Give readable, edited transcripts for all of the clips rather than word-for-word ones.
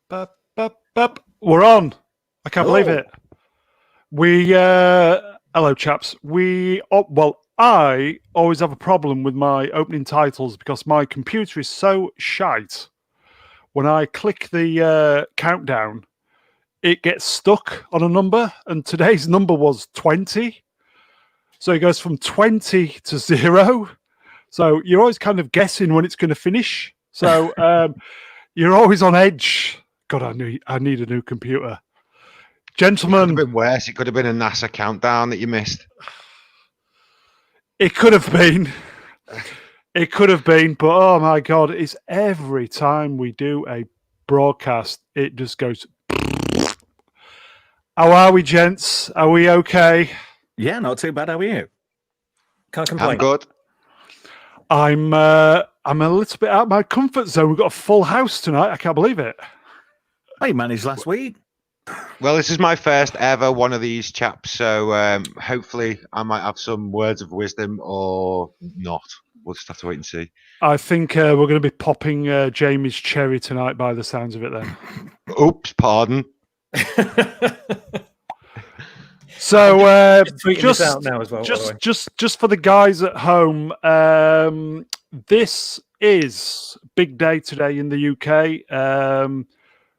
Bup, bup, bup. We're on. I can't believe it. Hello, chaps. I always have a problem with my opening titles because my computer is so shite. When I click the countdown, it gets stuck on a number, and today's number was 20. So it goes from 20 to 0. So you're always kind of guessing when it's going to finish. So you're always on edge. God, I need a new computer. Gentlemen. It could have been worse. It could have been a NASA countdown that you missed. It could have been. It could have been, but oh my God, it's every time we do a broadcast, it just goes. How are we, gents? Are we okay? Yeah, not too bad. How are you? Can't complain. I'm good. I'm a little bit out of my comfort zone. We've got a full house tonight. I can't believe it. I managed last week. Well, this is my first ever one of these chaps, so hopefully I might have some words of wisdom or not. We'll just have to wait and see. I think we're going to be popping Jamie's cherry tonight by the sounds of it then. Oops, pardon. So just out now as well. just for the guys at home, this is big day today in the UK.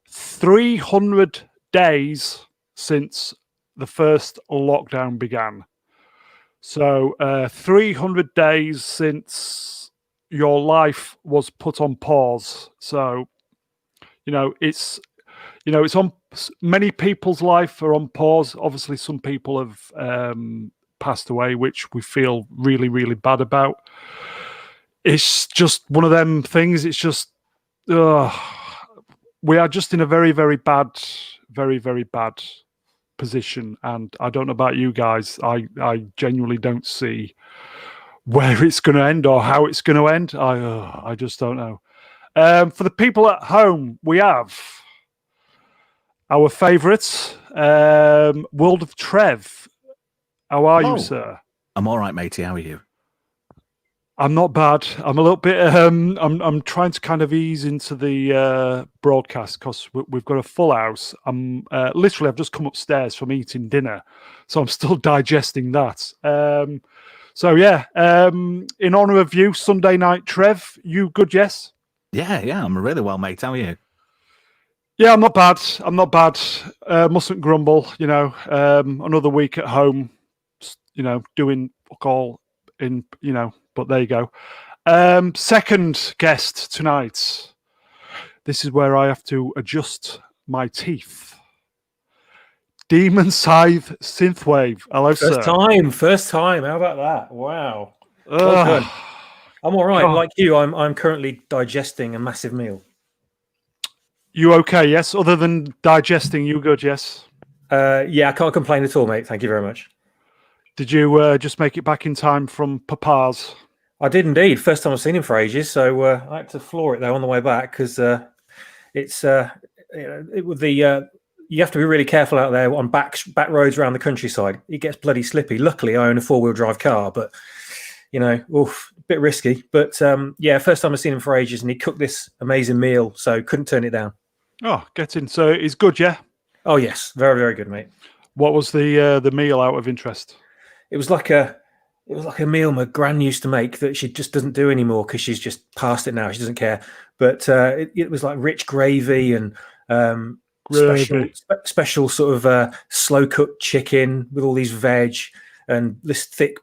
300 days since the first lockdown began. So 300 days since your life was put on pause. So it's on. Many people's life are on pause. Obviously, some people have passed away, which we feel really, really bad about. It's just one of them things. It's just we are just in a very, very bad position. And I don't know about you guys. I genuinely don't see where it's going to end or how it's going to end. I just don't know. For the people at home, we have our favourites, World of Trev. How are you, sir? I'm all right, matey. How are you? I'm not bad. I'm a little bit. I'm trying to kind of ease into the broadcast because we've got a full house. I've just come upstairs from eating dinner, so I'm still digesting that. In honour of you, Sunday night, Trev. You good? Yes. Yeah. I'm really well, mate. How are you? Yeah, I'm not bad. Mustn't grumble. Another week at home. Doing fuck all in. But there you go. Second guest tonight. This is where I have to adjust my teeth. Demon Scythe Synthwave. Hello, sir. First time. How about that? Wow. Well done. I'm all right. Like you, I'm currently digesting a massive meal. You okay? Yes. Other than digesting, you good? Yes. Yeah, I can't complain at all, mate. Thank you very much. Did you just make it back in time from Papa's? I did indeed. First time I've seen him for ages, so I had to floor it though on the way back because it's you have to be really careful out there on back roads around the countryside. It gets bloody slippy. Luckily, I own a 4-wheel drive car, but a bit risky. But first time I've seen him for ages, and he cooked this amazing meal, so couldn't turn it down. Oh, get in. So it's good, yeah? Oh, yes. Very, very good, mate. What was the meal out of interest? It was like a meal my gran used to make that she just doesn't do anymore because she's just past it now. She doesn't care. But it was like rich gravy and special sort of slow-cooked chicken with all these veg and this thick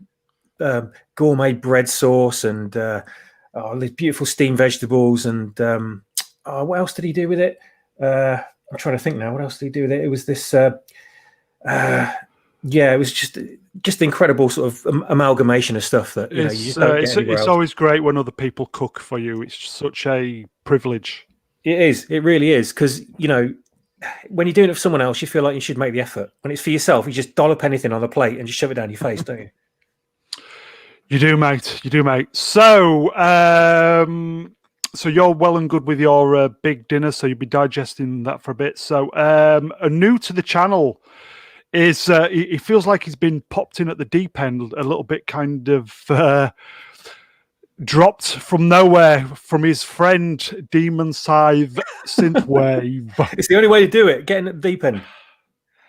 gourmet bread sauce and these beautiful steamed vegetables. And what else did he do with it? I'm trying to think now. What else did he do with it? It was this. It was just incredible sort of amalgamation of stuff that you just don't get anywhere else. It's always great when other people cook for you. It's such a privilege. It is. It really is because when you're doing it for someone else, you feel like you should make the effort. When it's for yourself, you just dollop anything on a plate and just shove it down your face, don't you? You do, mate. You do, mate. So, so you're well and good with your big dinner, so you'll be digesting that for a bit. So, new to the channel is he feels like he's been popped in at the deep end a little bit, kind of dropped from nowhere from his friend Demon Scythe Synthwave. It's the only way to do it. Getting at the deep end.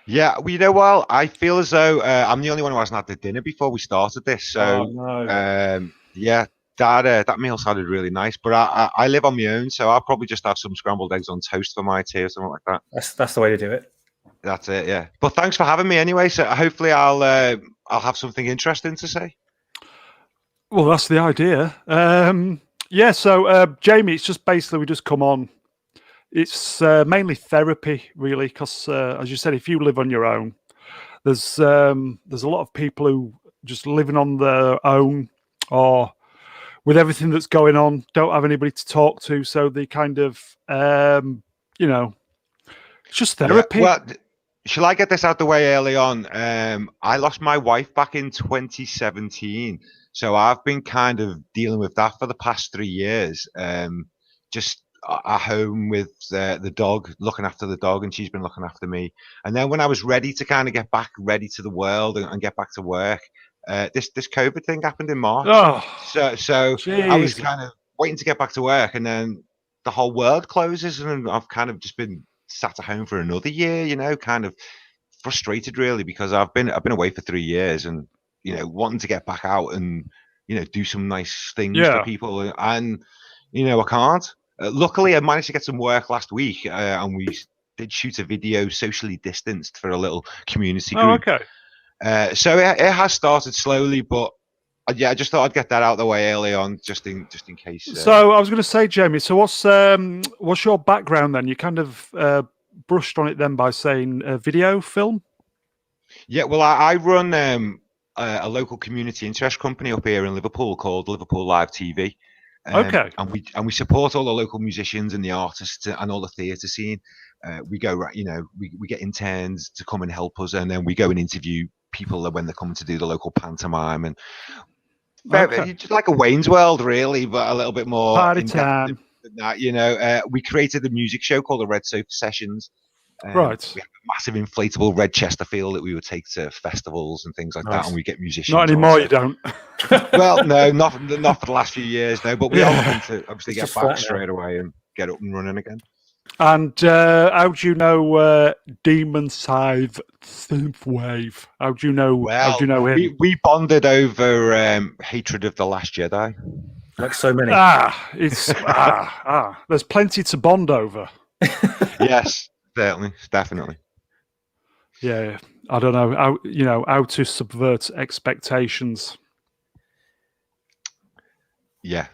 Yeah, well, you know what? I feel as though I'm the only one who hasn't had the dinner before we started this. So, no. yeah, that meal sounded really nice. But I live on my own, so I'll probably just have some scrambled eggs on toast for my tea or something like that. That's the way to do it. That's it, yeah. But thanks for having me anyway. So hopefully I'll have something interesting to say. Well, that's the idea. Yeah, so Jamie, it's just basically we just come on. It's mainly therapy, really, because as you said, if you live on your own, there's a lot of people who just living on their own or with everything that's going on, don't have anybody to talk to, so they kind of, you know, it's just therapy. Yeah. Well, shall I get this out the way early on? I lost my wife back in 2017. So I've been kind of dealing with that for the past 3 years. Just at home with the dog, looking after the dog, and she's been looking after me. And then when I was ready to kind of get back ready to the world and get back to work, this COVID thing happened in March. Oh, so geez. I was kind of waiting to get back to work, and then the whole world closes, and I've kind of just been sat at home for another year, you know, kind of frustrated really, because I've been away for 3 years, and you know, wanting to get back out and, you know, do some nice things for people, and you know, I can't. Luckily, I managed to get some work last week, and we did shoot a video socially distanced for a little community group. Oh, okay. So it has started slowly, but yeah, I just thought I'd get that out of the way early on, just in case. So I was going to say, Jamie. So what's your background then? You kind of brushed on it then by saying video film. Yeah, well, I run a local community interest company up here in Liverpool called Liverpool Live TV. Okay. And we support all the local musicians and the artists and all the theatre scene. We go, you know, we get interns to come and help us, and then we go and interview people when they're coming to do the local pantomime, and just like a Wayne's World, really, but a little bit more party time. Than that, you know. We created a music show called the Red Sofa Sessions. Right. We have a massive inflatable red Chesterfield that we would take to festivals and things like that, and we get musicians. Not anymore, you don't. Well, no, not for the last few years, no. But we are looking to obviously get back straight away and get up and running again. And how do you know Demon Scythe Synthwave? How do you know? Well, how do you know him? We bonded over hatred of the Last Jedi. Like so many. There's plenty to bond over. Yes. Certainly, definitely. Yeah, I don't know how to subvert expectations. Yeah.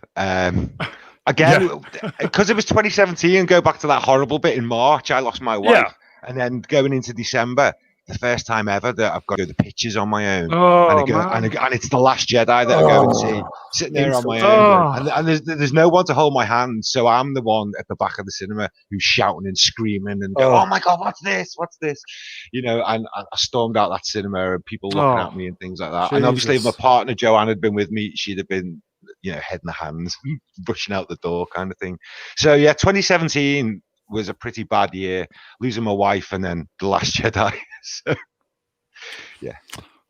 Again, because it was 2017, and go back to that horrible bit in March, I lost my wife, and then going into December, the first time ever that I've got to do the pictures on my own. And it's the Last Jedi that I go and see, sitting there on my own. And there's no one to hold my hand, so I'm the one at the back of the cinema who's shouting and screaming and go, oh my God, what's this? What's this? You know, and I stormed out that cinema and people looking at me and things like that. Jesus. And obviously my partner, Joanne, had been with me. She'd have been, you know, head in the hands, rushing out the door kind of thing. So yeah, 2017 was a pretty bad year, losing my wife and then The Last Jedi. So, yeah.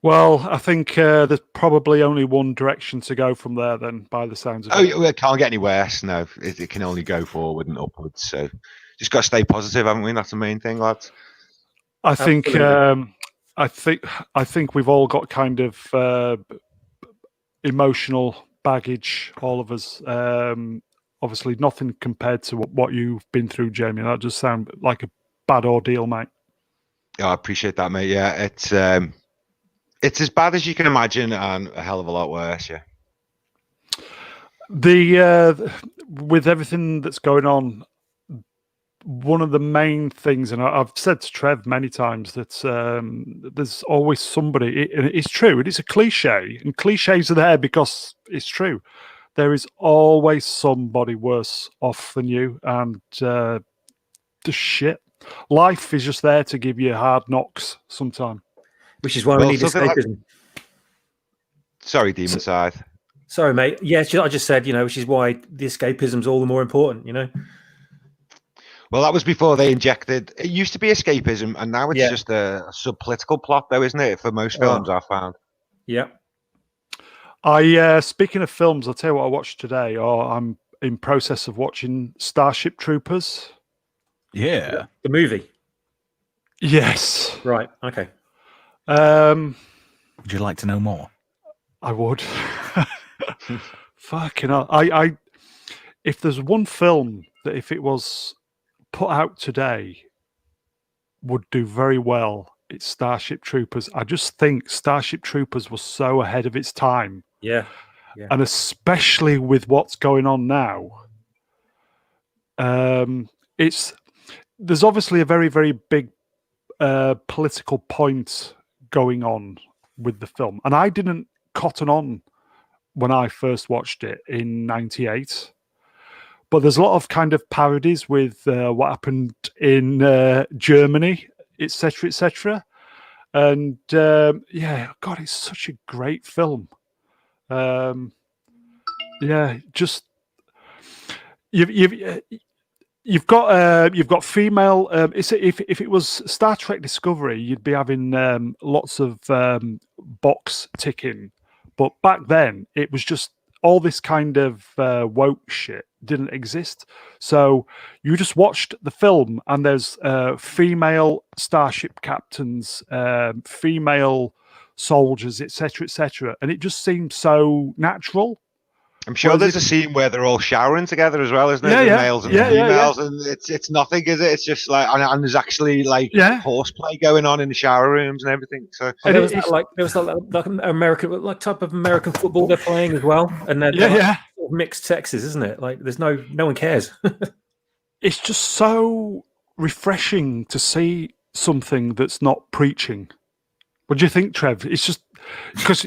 Well, I think there's probably only one direction to go from there then, by the sounds of it. Oh, it can't get any worse. No, it can only go forward and upwards. So just got to stay positive, haven't we? That's the main thing, lads. I think we've all got kind of emotional baggage, all of us. Obviously, nothing compared to what you've been through, Jamie. That just sounds like a bad ordeal, mate. Oh, I appreciate that, mate. Yeah, it's as bad as you can imagine, and a hell of a lot worse. Yeah. With everything that's going on, one of the main things, and I've said to Trev many times, that there's always somebody. It's true. It is a cliche, and cliches are there because it's true. There is always somebody worse off than you, and the shit. Life is just there to give you hard knocks sometimes. Which is why we need escapism. Sorry, Demon Scythe. Sorry, mate. Yeah, I just said, you know, which is why the escapism's all the more important, you know? Well, that was before they injected... It used to be escapism, and now it's just a sub-political plot, though, isn't it? For most films, I've found. Yeah. Speaking of films, I'll tell you what I watched today. I'm in process of watching Starship Troopers. Yeah. The movie. Yes. Right. Okay. Would you like to know more? I would. Fucking hell. If there's one film that if it was put out today would do very well, it's Starship Troopers. I just think Starship Troopers was so ahead of its time. Yeah. And especially with what's going on now. There's obviously a very, very big political point going on with the film. And I didn't cotton on when I first watched it in 98. But there's a lot of kind of parodies with what happened in Germany, etc., etc. And yeah, God, it's such a great film. Yeah, just you've got female. If it was Star Trek Discovery, you'd be having lots of box ticking, but back then it was just all this kind of woke shit didn't exist. So you just watched the film, and there's female starship captains, female soldiers, etc., and it just seemed so natural. I'm sure there's a scene where they're all showering together as well, isn't there? Yeah, The males and females, and it's nothing, is it? It's just like, and there's actually like horseplay going on in the shower rooms and everything. So and there was like American, like type of American football they're playing as well, and then sort of mixed sexes, isn't it? Like there's no one cares. It's just so refreshing to see something that's not preaching. What do you think, Trev? It's just because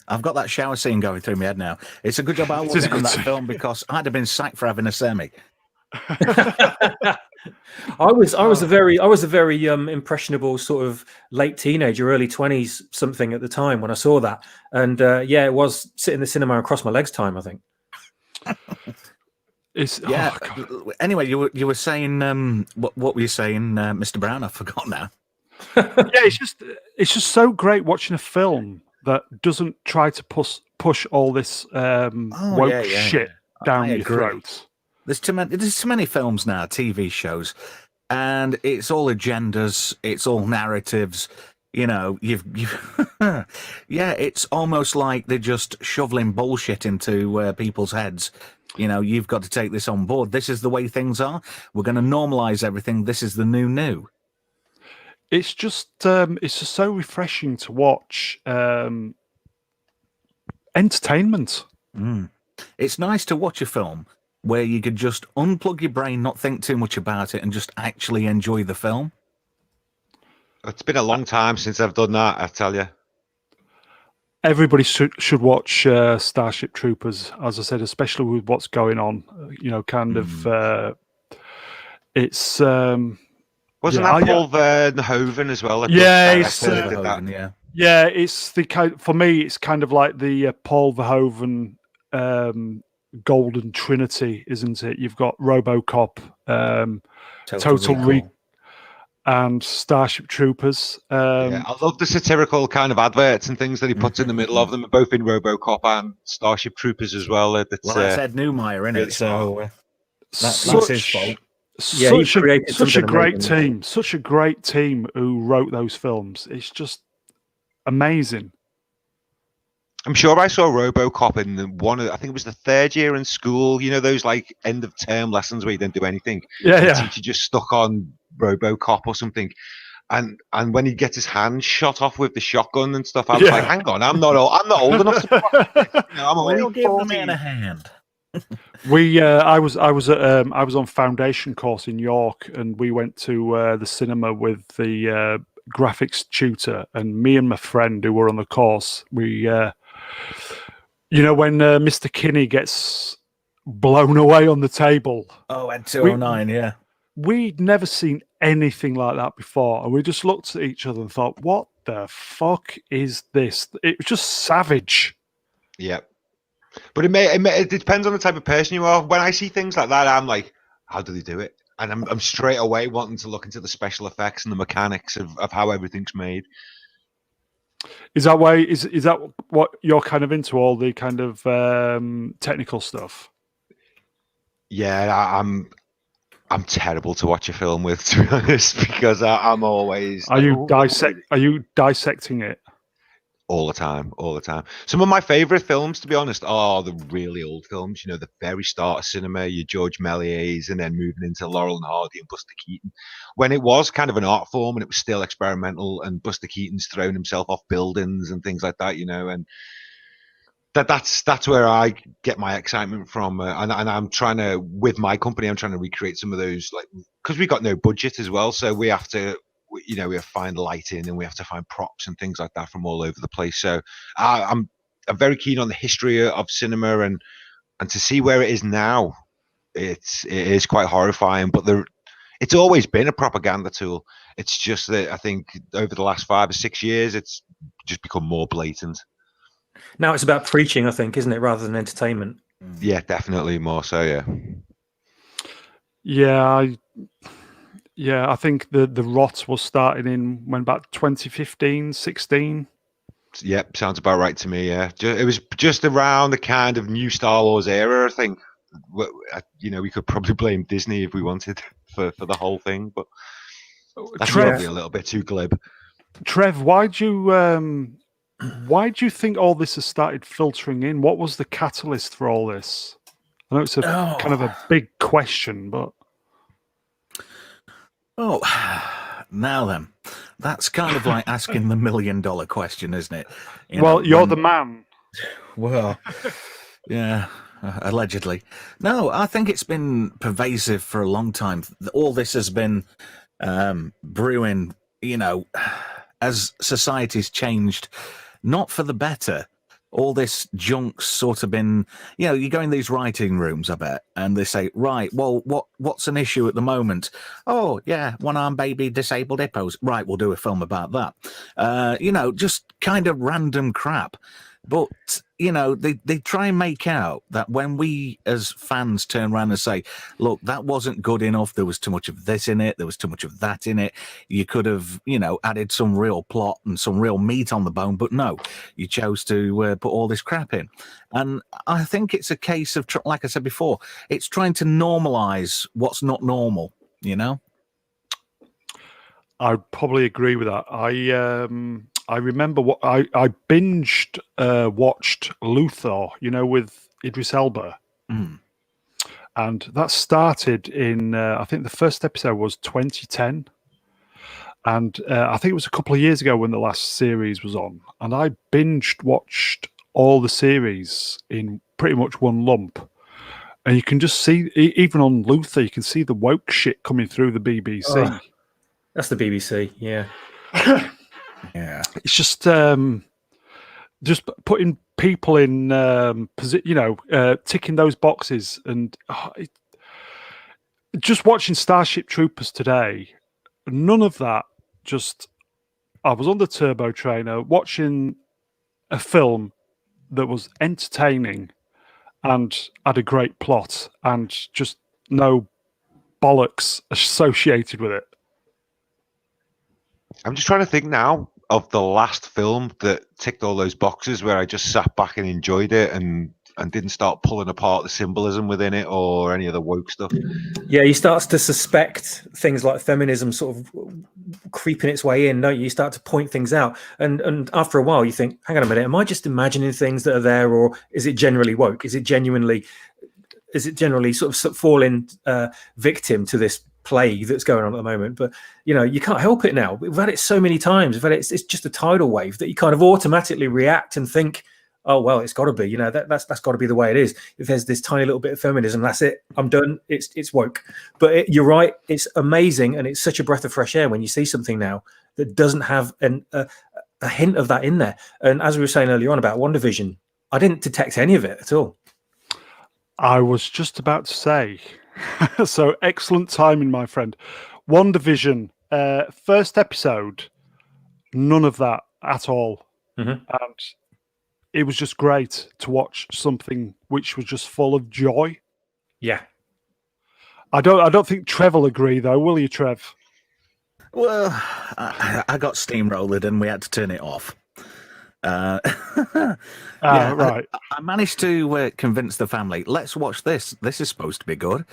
I've got that shower scene going through my head now. It's a good job I wasn't in that film because I'd have been sacked for having a semi. I was a very impressionable sort of late teenager, early 20s something at the time when I saw that, and it was sit in the cinema and cross my legs time, I think. Anyway, you were saying what were you saying, Mr. Brown? I forgot now. It's just so great watching a film that doesn't try to push all this woke shit down your throat. There's too many films now, TV shows, and it's all agendas, it's all narratives. You know, it's almost like they're just shoveling bullshit into people's heads. You know, you've got to take this on board. This is the way things are. We're going to normalize everything. This is the new. It's just so refreshing to watch entertainment. It's nice to watch a film where you could just unplug your brain, not think too much about it, and just actually enjoy the film. It's been a long time since I've done that, I tell you. Everybody should watch Starship Troopers, as I said, especially with what's going on. You know, kind of. It's. Wasn't that Paul Verhoeven as well? It's the kind. For me, it's kind of like the Paul Verhoeven Golden Trinity, isn't it? You've got RoboCop, Total Recall, and Starship Troopers. I love the satirical kind of adverts and things that he puts in the middle of them, both in RoboCop and Starship Troopers as well. That's Ed Newmeyer, isn't it? So that's his fault. Such a great team. Such a great team who wrote those films. It's just amazing. I'm sure I saw RoboCop in I think it was the third year in school. You know, those like end of term lessons where you don't do anything. The teacher just stuck on RoboCop or something. And when he gets his hand shot off with the shotgun and stuff, I was like, hang on, I'm not old enough to I'm only give the man a hand. I was on foundation course in York, and we went to the cinema with the graphics tutor, and me and my friend who were on the course, we when Mr. Kinney gets blown away on the table. Oh, at 209, we'd never seen anything like that before, and we just looked at each other and thought, what the fuck is this? It was just savage. Yep. But it depends on the type of person you are. When I see things like that, I'm like, how do they do it? And I'm straight away wanting to look into the special effects and the mechanics of how everything's made. Is that why? Is that what you're kind of into? All the kind of technical stuff. Yeah, I'm terrible to watch a film with, to be honest, because I'm always Are like, you "Ooh, Are you dissecting it? all the time, all the time. Some of my favorite films, to be honest, are the really old films. You know, the very start of cinema, your George Méliès, and then moving into Laurel and Hardy and Buster Keaton, when it was kind of an art form and it was still experimental. And Buster Keaton's thrown himself off buildings and things like that. You know, and that's where I get my excitement from. And I'm trying to, with my company, I'm trying to recreate some of those, like, because we got no budget as well, so we have to. We have to find lighting and we have to find props and things like that from all over the place. So I'm very keen on the history of cinema and to see where it is now. It is quite horrifying, but it's always been a propaganda tool. It's just that I think over the last 5 or 6 years, it's just become more blatant. Now it's about preaching, I think, isn't it, rather than entertainment? Yeah, definitely more so. Yeah, I think the rot was starting in when about 2015, 16. Yep, sounds about right to me. Yeah, it was just around the kind of new Star Wars era. I think, we could probably blame Disney if we wanted for the whole thing, but that's probably a little bit too glib. Trev, why do you think all this has started filtering in? What was the catalyst for all this? I know it's kind of a big question, but now then, that's kind of like asking the $1 million question, isn't it? You're the man. Well, yeah, allegedly. No, I think it's been pervasive for a long time. All this has been brewing, as society's changed, not for the better. All this junk's sort of been, you go in these writing rooms, I bet, and they say, right, well, what's an issue at the moment? Oh, yeah, one-armed baby disabled hippos. Right, we'll do a film about that. Just kind of random crap. But, they try and make out that when we as fans turn around and say, look, that wasn't good enough, there was too much of this in it, there was too much of that in it, you could have, added some real plot and some real meat on the bone, but no, you chose to put all this crap in. And I think it's a case of, like I said before, it's trying to normalize what's not normal, I probably agree with that. I remember what I binged watched Luthor, with Idris Elba. And that started in I think the first episode was 2010. And I think it was a couple of years ago when the last series was on. And I watched all the series in pretty much one lump. And you can just see, even on Luthor, you can see the woke shit coming through the BBC. That's the BBC, yeah. Yeah, it's just putting people in ticking those boxes, and just watching Starship Troopers today. None of that. I was on the turbo trainer watching a film that was entertaining and had a great plot, and just no bollocks associated with it. I'm just trying to think now of the last film that ticked all those boxes where I just sat back and enjoyed it and didn't start pulling apart the symbolism within it or any of the woke stuff. Yeah, he starts to suspect things like feminism sort of creeping its way in, don't you? You start to point things out. And after a while you think, hang on a minute, am I just imagining things that are there, or is it generally woke? Is it generally sort of falling victim to this plague that's going on at the moment? But you can't help it now. We've had it so many times. It's just a tidal wave that you kind of automatically react and think, oh well, it's got to be. That's got to be the way it is. If there's this tiny little bit of feminism, that's it. I'm done. It's woke. But you're right. It's amazing, and it's such a breath of fresh air when you see something now that doesn't have a hint of that in there. And as we were saying earlier on about Wandavision, I didn't detect any of it at all. I was just about to say. So excellent timing, my friend. Wandavision, first episode, none of that at all. Mm-hmm. And it was just great to watch something which was just full of joy. Yeah. I don't think Trev will agree, though, will you, Trev? Well, I got steamrolled and we had to turn it off. Yeah, right. I managed to convince the family, let's watch this. This is supposed to be good.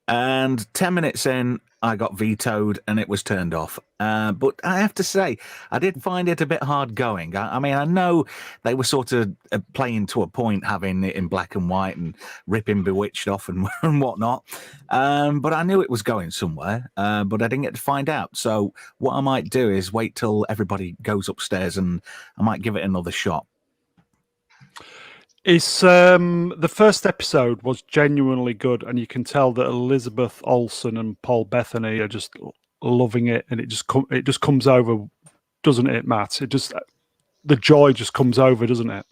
And 10 minutes in, I got vetoed and it was turned off. But I have to say, I did find it a bit hard going. I mean, I know they were sort of playing to a point, having it in black and white and ripping Bewitched off and, and whatnot. But I knew it was going somewhere, but I didn't get to find out. So what I might do is wait till everybody goes upstairs and I might give it another shot. It's the first episode was genuinely good, and you can tell that Elizabeth Olsen and Paul Bettany are just loving it, and it just comes over, doesn't it, Matt? It just the joy just comes over, doesn't it?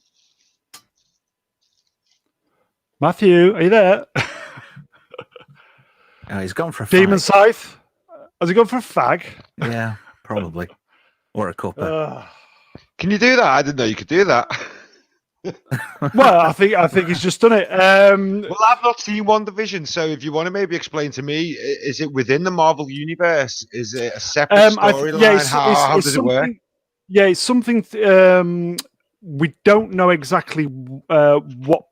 Matthew, are you there? He's gone for a Demon fag. Scythe. Has he gone for a fag? Yeah, probably. Or a cuppa. Can you do that? I didn't know you could do that. Well, I think he's just done it. Well, I've not seen WandaVision, so if you want to maybe explain to me, is it within the Marvel universe? Is it a separate storyline? How does it work? Yeah, it's something. We don't know exactly what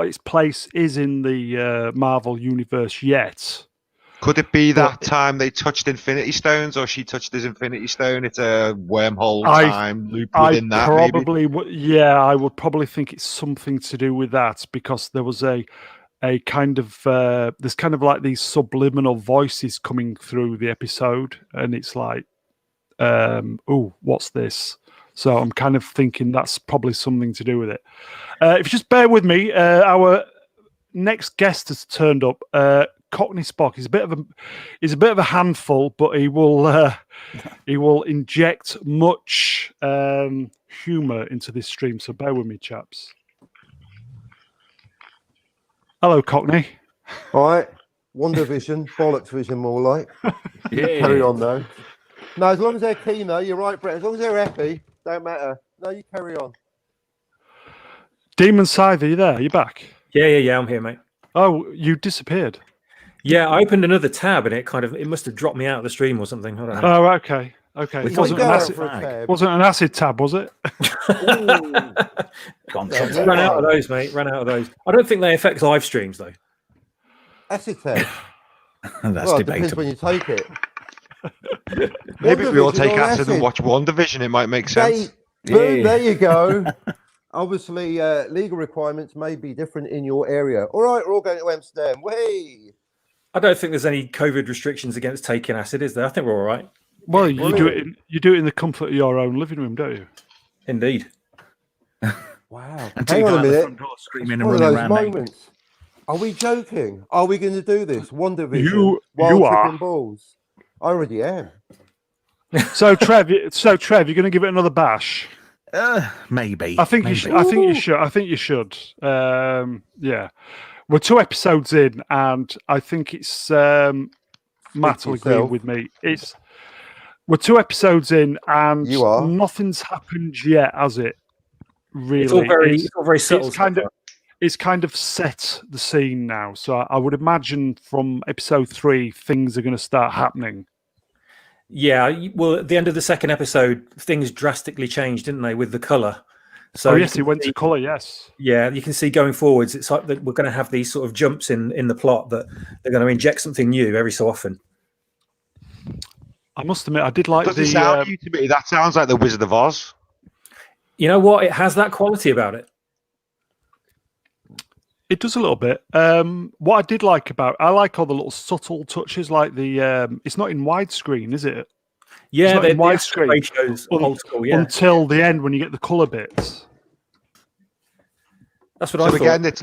its place is in the Marvel universe yet. Could it be that time they touched Infinity Stones, or she touched his Infinity Stone? It's a wormhole time loop within that. Probably, yeah, I would probably think it's something to do with that, because there was a kind of there's kind of like these subliminal voices coming through the episode, and it's like, oh, what's this? So I'm kind of thinking that's probably something to do with it. If you just bear with me, our next guest has turned up. Cockney Spock is a bit of a handful, but he will inject much humour into this stream. So bear with me, chaps. Hello, Cockney. All right, Wandavision, bollocks vision, more like. Yeah. Carry on though. No, as long as they're keen though, you're right, Brett. As long as they're happy, don't matter. No, you carry on. Demon Scythe, are you there? Are you back? Yeah, I'm here, mate. Oh, you disappeared. Yeah, I opened another tab and it must have dropped me out of the stream or something. I don't know. Oh, okay. It wasn't an acid tab, was it? Ran out of those, mate. Ran out of those. I don't think they affect live streams though. Acid test. That's It depends debatable. when you take it. Maybe if we all WandaVision take or acid and watch WandaVision, it might make sense. Boom, there you go. Obviously, legal requirements may be different in your area. All right, we're all going to Amsterdam. Way. I don't think there's any COVID restrictions against taking acid, is there? I think we're all right. Well, you do it in the comfort of your own living room, don't you? Indeed. Wow. Until Hang you on go a out the minute. front door screaming and One of running those around naked. moments. Are we joking? Are we going to do this? WandaVision. You while are. kicking balls. I already am. So Trev, you're going to give it another bash. Maybe. I think you should. I think you should. Yeah, we're 2 episodes in, and I think it's Matt will agree with me. We're 2 episodes in, and nothing's happened yet, has it? Really, it's all very subtle. It's kind of set the scene now. So I would imagine from episode 3, things are going to start happening. Yeah, well, at the end of the second episode, things drastically changed, didn't they, with the colour? So yes, it went to colour, yes. Yeah, you can see going forwards, it's like that we're going to have these sort of jumps in the plot that they're going to inject something new every so often. I must admit, I did like Does it sound new to me? That sounds like the Wizard of Oz. You know what? It has that quality about it. It does a little bit. What I did like I like all the little subtle touches, like it's not in widescreen, is it? Yeah, in widescreen until the end when you get the colour bits. That's what I thought. Again, it's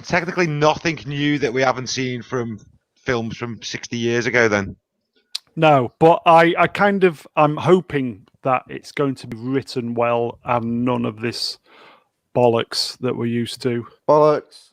technically nothing new that we haven't seen from films from 60 years ago. Then no, but I'm hoping that it's going to be written well and none of this bollocks that we're used to. Bollocks.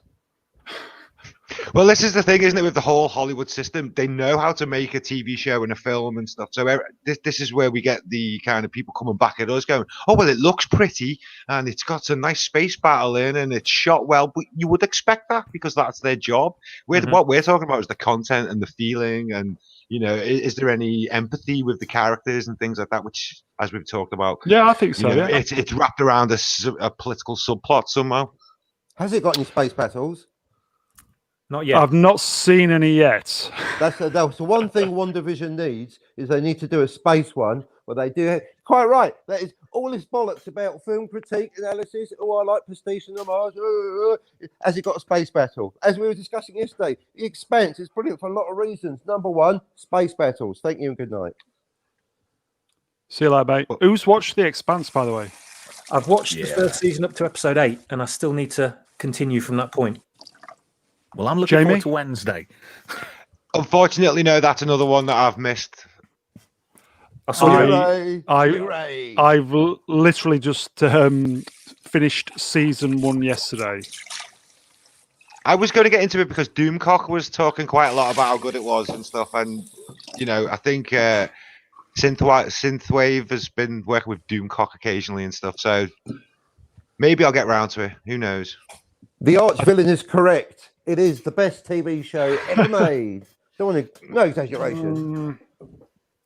Well, this is the thing, isn't it, with the whole Hollywood system? They know how to make a TV show and a film and stuff. So this is where we get the kind of people coming back at us going, oh, well, it looks pretty and it's got a nice space battle in and it's shot well. But you would expect that because that's their job. What we're talking about is the content and the feeling and, is there any empathy with the characters and things like that, which, as we've talked about, Yeah, I think so. it's wrapped around a political subplot somehow. Has it got any space battles? Not yet. I've not seen any yet. That's the one thing Wandavision needs is they need to do a space one where they do quite right. That is all this bollocks about film critique analysis. Oh, I like Prestige and the Mars. Has it got a space battle? As we were discussing yesterday, The Expanse is brilliant for a lot of reasons. Number one, space battles. Thank you and good night. See you later, mate. Who's watched The Expanse, by the way? I've watched the first season up to episode 8, and I still need to continue from that point. Well, I'm looking forward to Wednesday. Unfortunately, no, that's another one that I've missed. I've literally just finished season 1 yesterday. I was going to get into it because Doomcock was talking quite a lot about how good it was and stuff. And, I think Synthwave has been working with Doomcock occasionally and stuff. So maybe I'll get round to it. Who knows? The arch villain is correct. It is the best TV show ever made. No exaggeration.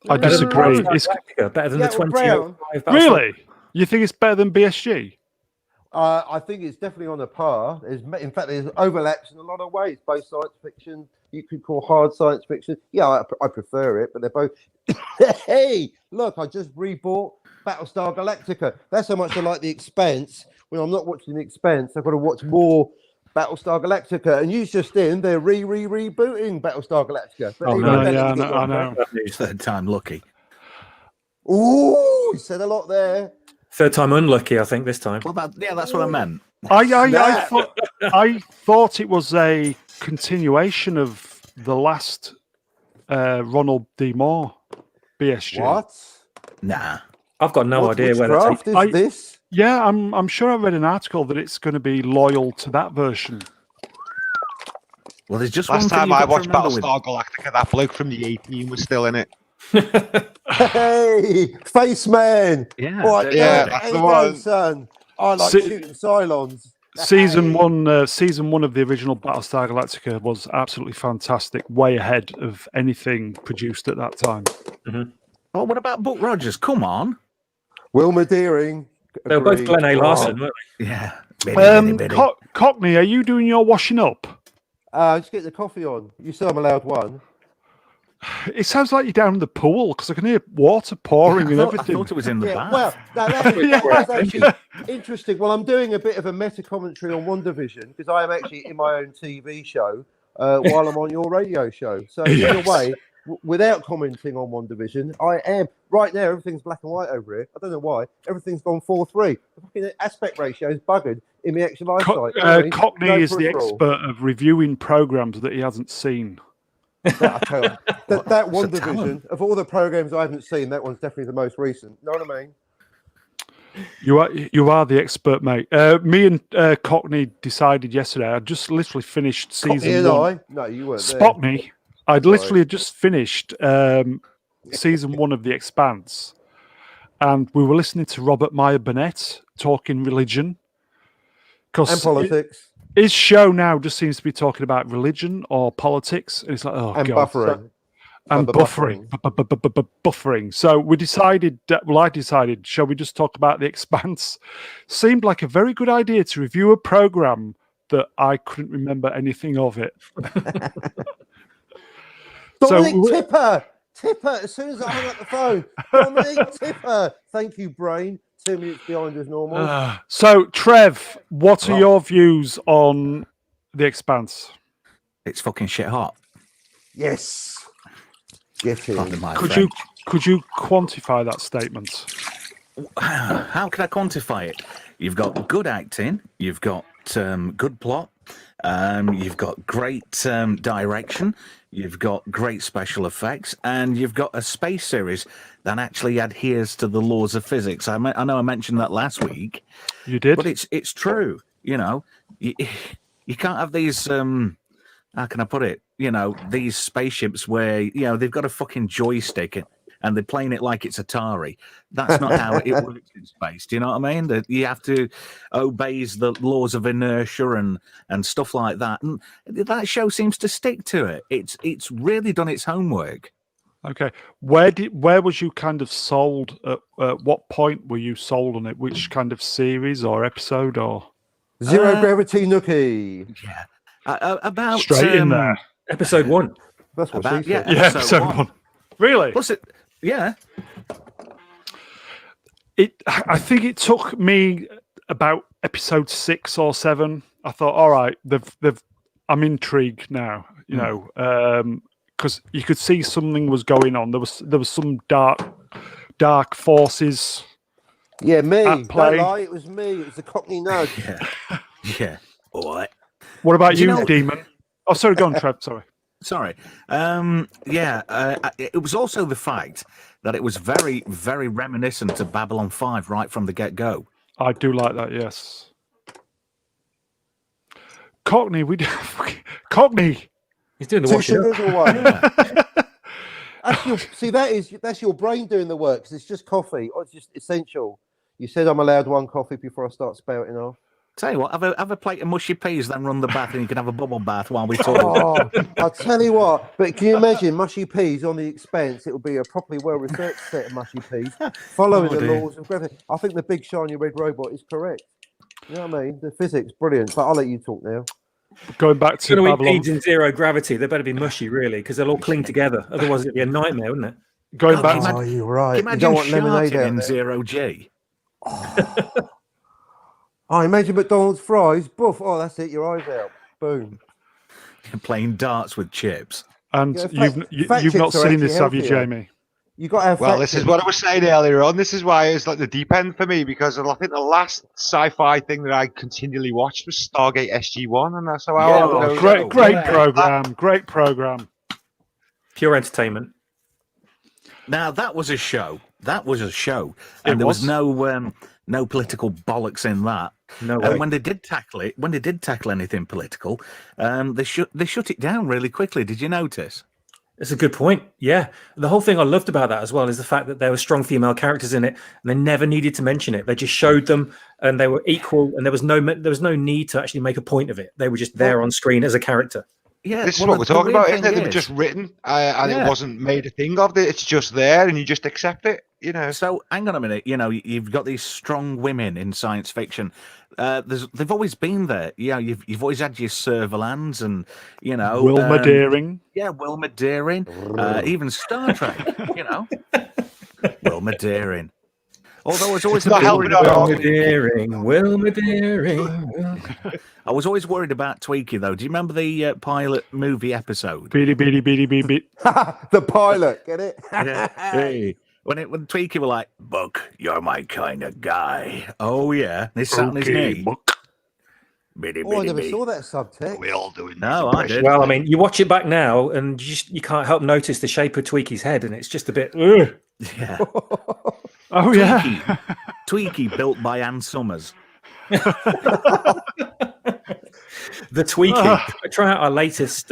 I disagree. It's better than the 25. Really? You think it's better than BSG? I think it's definitely on a par. In fact, there's overlaps in a lot of ways. Both science fiction, you could call hard science fiction. Yeah, I prefer it, but they're both. Hey, look, I just rebought Battlestar Galactica. That's how much I like The Expanse. When I'm not watching The Expanse, I've got to watch more Battlestar Galactica. And you just they're rebooting Battlestar Galactica. But I know. Third time lucky. Ooh, you said a lot there. Third time unlucky, I think, this time. Well, that's what I meant. I thought it was a continuation of the last Ronald D. Moore BSG. What? Nah. I've got no idea where that's this. Yeah, I'm sure I read an article that it's going to be loyal to that version. Well, there's just last one time thing I watched Battlestar Galactica, that bloke from the 18 was still in it. Hey, Face Man. Yeah, that's the one. Son. I like shooting Cylons. Season one of the original Battlestar Galactica was absolutely fantastic, way ahead of anything produced at that time. Mm-hmm. Oh, what about Buck Rogers? Come on. Wilma Deering. They were both Glenn A. Larson, weren't they? Yeah. Cockney, are you doing your washing up? Just get the coffee on. You said I'm allowed one. It sounds like you're down in the pool because I can hear water pouring and everything. I thought it was in the bath. Well, that's actually interesting. Well, I'm doing a bit of a meta commentary on Wandavision because I am actually in my own TV show while I'm on your radio show. So in a way, without commenting on Wandavision, I am right now. Everything's black and white over here. I don't know why. Everything's gone 4:3. The fucking aspect ratio is buggered in the actual eyesight. Cockney is the expert of reviewing programs that he hasn't seen. I tell you, that Wandavision, of all the programs I haven't seen, that one's definitely the most recent. Know what I mean? You are the expert, mate. Me and Cockney decided yesterday. I just literally finished season 1. No, you weren't. Spot me. I'd literally just finished season 1 of The Expanse, and we were listening to Robert Meyer Burnett talking religion and politics. His show now just seems to be talking about religion or politics. And it's like, oh, and God. Buffering. And buffering. So we decided, I decided, shall we just talk about The Expanse? Seemed like a very good idea to review a program that I couldn't remember anything of it. Dominic Tipper, as soon as I hung up the phone. Dominic Tipper. Thank you, brain. 2 minutes behind as normal. So, Trev, what are your views on The Expanse? It's fucking shit hot. Yes. Get in. Could you quantify that statement? How can I quantify it? You've got good acting. You've got good plot. You've got great direction. You've got great special effects, and you've got a space series that actually adheres to the laws of physics. I know I mentioned that last week. You did, but it's true. You know, you can't have these. how can I put it? You know, these spaceships where, you know, they've got a fucking joystick and they're playing it like it's Atari. That's not how it works in space. Do you know what I mean? That you have to obey the laws of inertia and stuff like that. And that show seems to stick to it. It's really done its homework. Okay, where was you kind of sold? At what point were you sold on it? Which kind of series or episode or Zero Gravity Nookie. Yeah, about straight in there? Episode 1. That's what About, she said. Yeah, episode one. Really? Plus it, yeah. I think it took me about episode 6 or 7. I thought, all right, I'm intrigued now. You know, because you could see something was going on. There was some dark forces. Yeah, me. At Don't play. lie, it was me. It was the Cockney nudge. Yeah. All right. What about Do you you, know- Demon? Oh, sorry, go on, Trev. Sorry. Sorry. It was also the fact that it was very, very reminiscent of Babylon 5 right from the get-go. I do like that. Yes. Cockney, Cockney. He's doing the Two washing up. sugars or one? That's your brain doing the work, 'cause it's just coffee. Oh, it's just essential. You said I'm allowed one coffee before I start spouting off. Tell you what, have a plate of mushy peas, then run the bath, and you can have a bubble bath while we talk. Oh, I'll tell you what. But can you imagine mushy peas on the expense? It will be a properly well-researched set of mushy peas, following the dear. laws of gravity. I think the big shiny red robot is correct. You know what I mean? The physics, brilliant. But I'll let you talk now. Going back to Going to eat Babylon. peas in zero gravity. They better be mushy, really, because they'll all cling together. Otherwise, it'd be a nightmare, wouldn't it? Going Oh, back can to Oh, you're right. Can You you don't imagine want lemonade sharting out in there. 0G? Oh, imagine McDonald's fries. Boof. Oh, that's it. Your eyes out. Boom. Playing darts with chips. and Yeah, fat you've not chips are seen this, actually have you, healthier. Jamie? You got to have. Well, fat this is chips. what I was saying earlier on. This is why it's like the deep end for me, because I think the last sci-fi thing that I continually watched was Stargate SG-1, and that's how I Yeah, would well, know. Great, great yeah. program. Great program. Pure entertainment. Now that was a show. That was a show, It and there was was. no political bollocks in that. No way. And when they did tackle anything political, they shut it down really quickly. Did you notice? It's a good point. Yeah. The whole thing I loved about that as well is the fact that there were strong female characters in it and they never needed to mention it. They just showed them and they were equal and there was no need to actually make a point of it. They were just there on screen as a character. Yeah, This is well, what we're the talking weird about, isn't it? thing They were is- just written, and Yeah. it wasn't made a thing of it. It's just there, and you just accept it. You know. So hang on a minute. You know, you've got these strong women in science fiction. They've always been there. Yeah, you've always had your Servalands and Wilma Deering. Yeah, Wilma Deering. Even Star Trek. You know, Wilma Deering. Although I was always It's not helping worried our about, Wilma Deering. I was always worried about Tweaky though. Do you remember the pilot movie episode? Beady, beady, beady, beady, beady. The pilot, get it? Yeah. Hey. When Tweaky were like, Buck, you're my kind of guy. Oh yeah. They sat on his Okay, knee. Buck. Bitty, Oh, I bitty, never bitty. saw that subtext. We all doing No, I did. Well, I mean, you watch it back now and you can't help notice the shape of Tweaky's head and it's just a bit... Ugh. Yeah. Oh yeah. Tweaky built by Ann Summers. The Tweaky. Try out our latest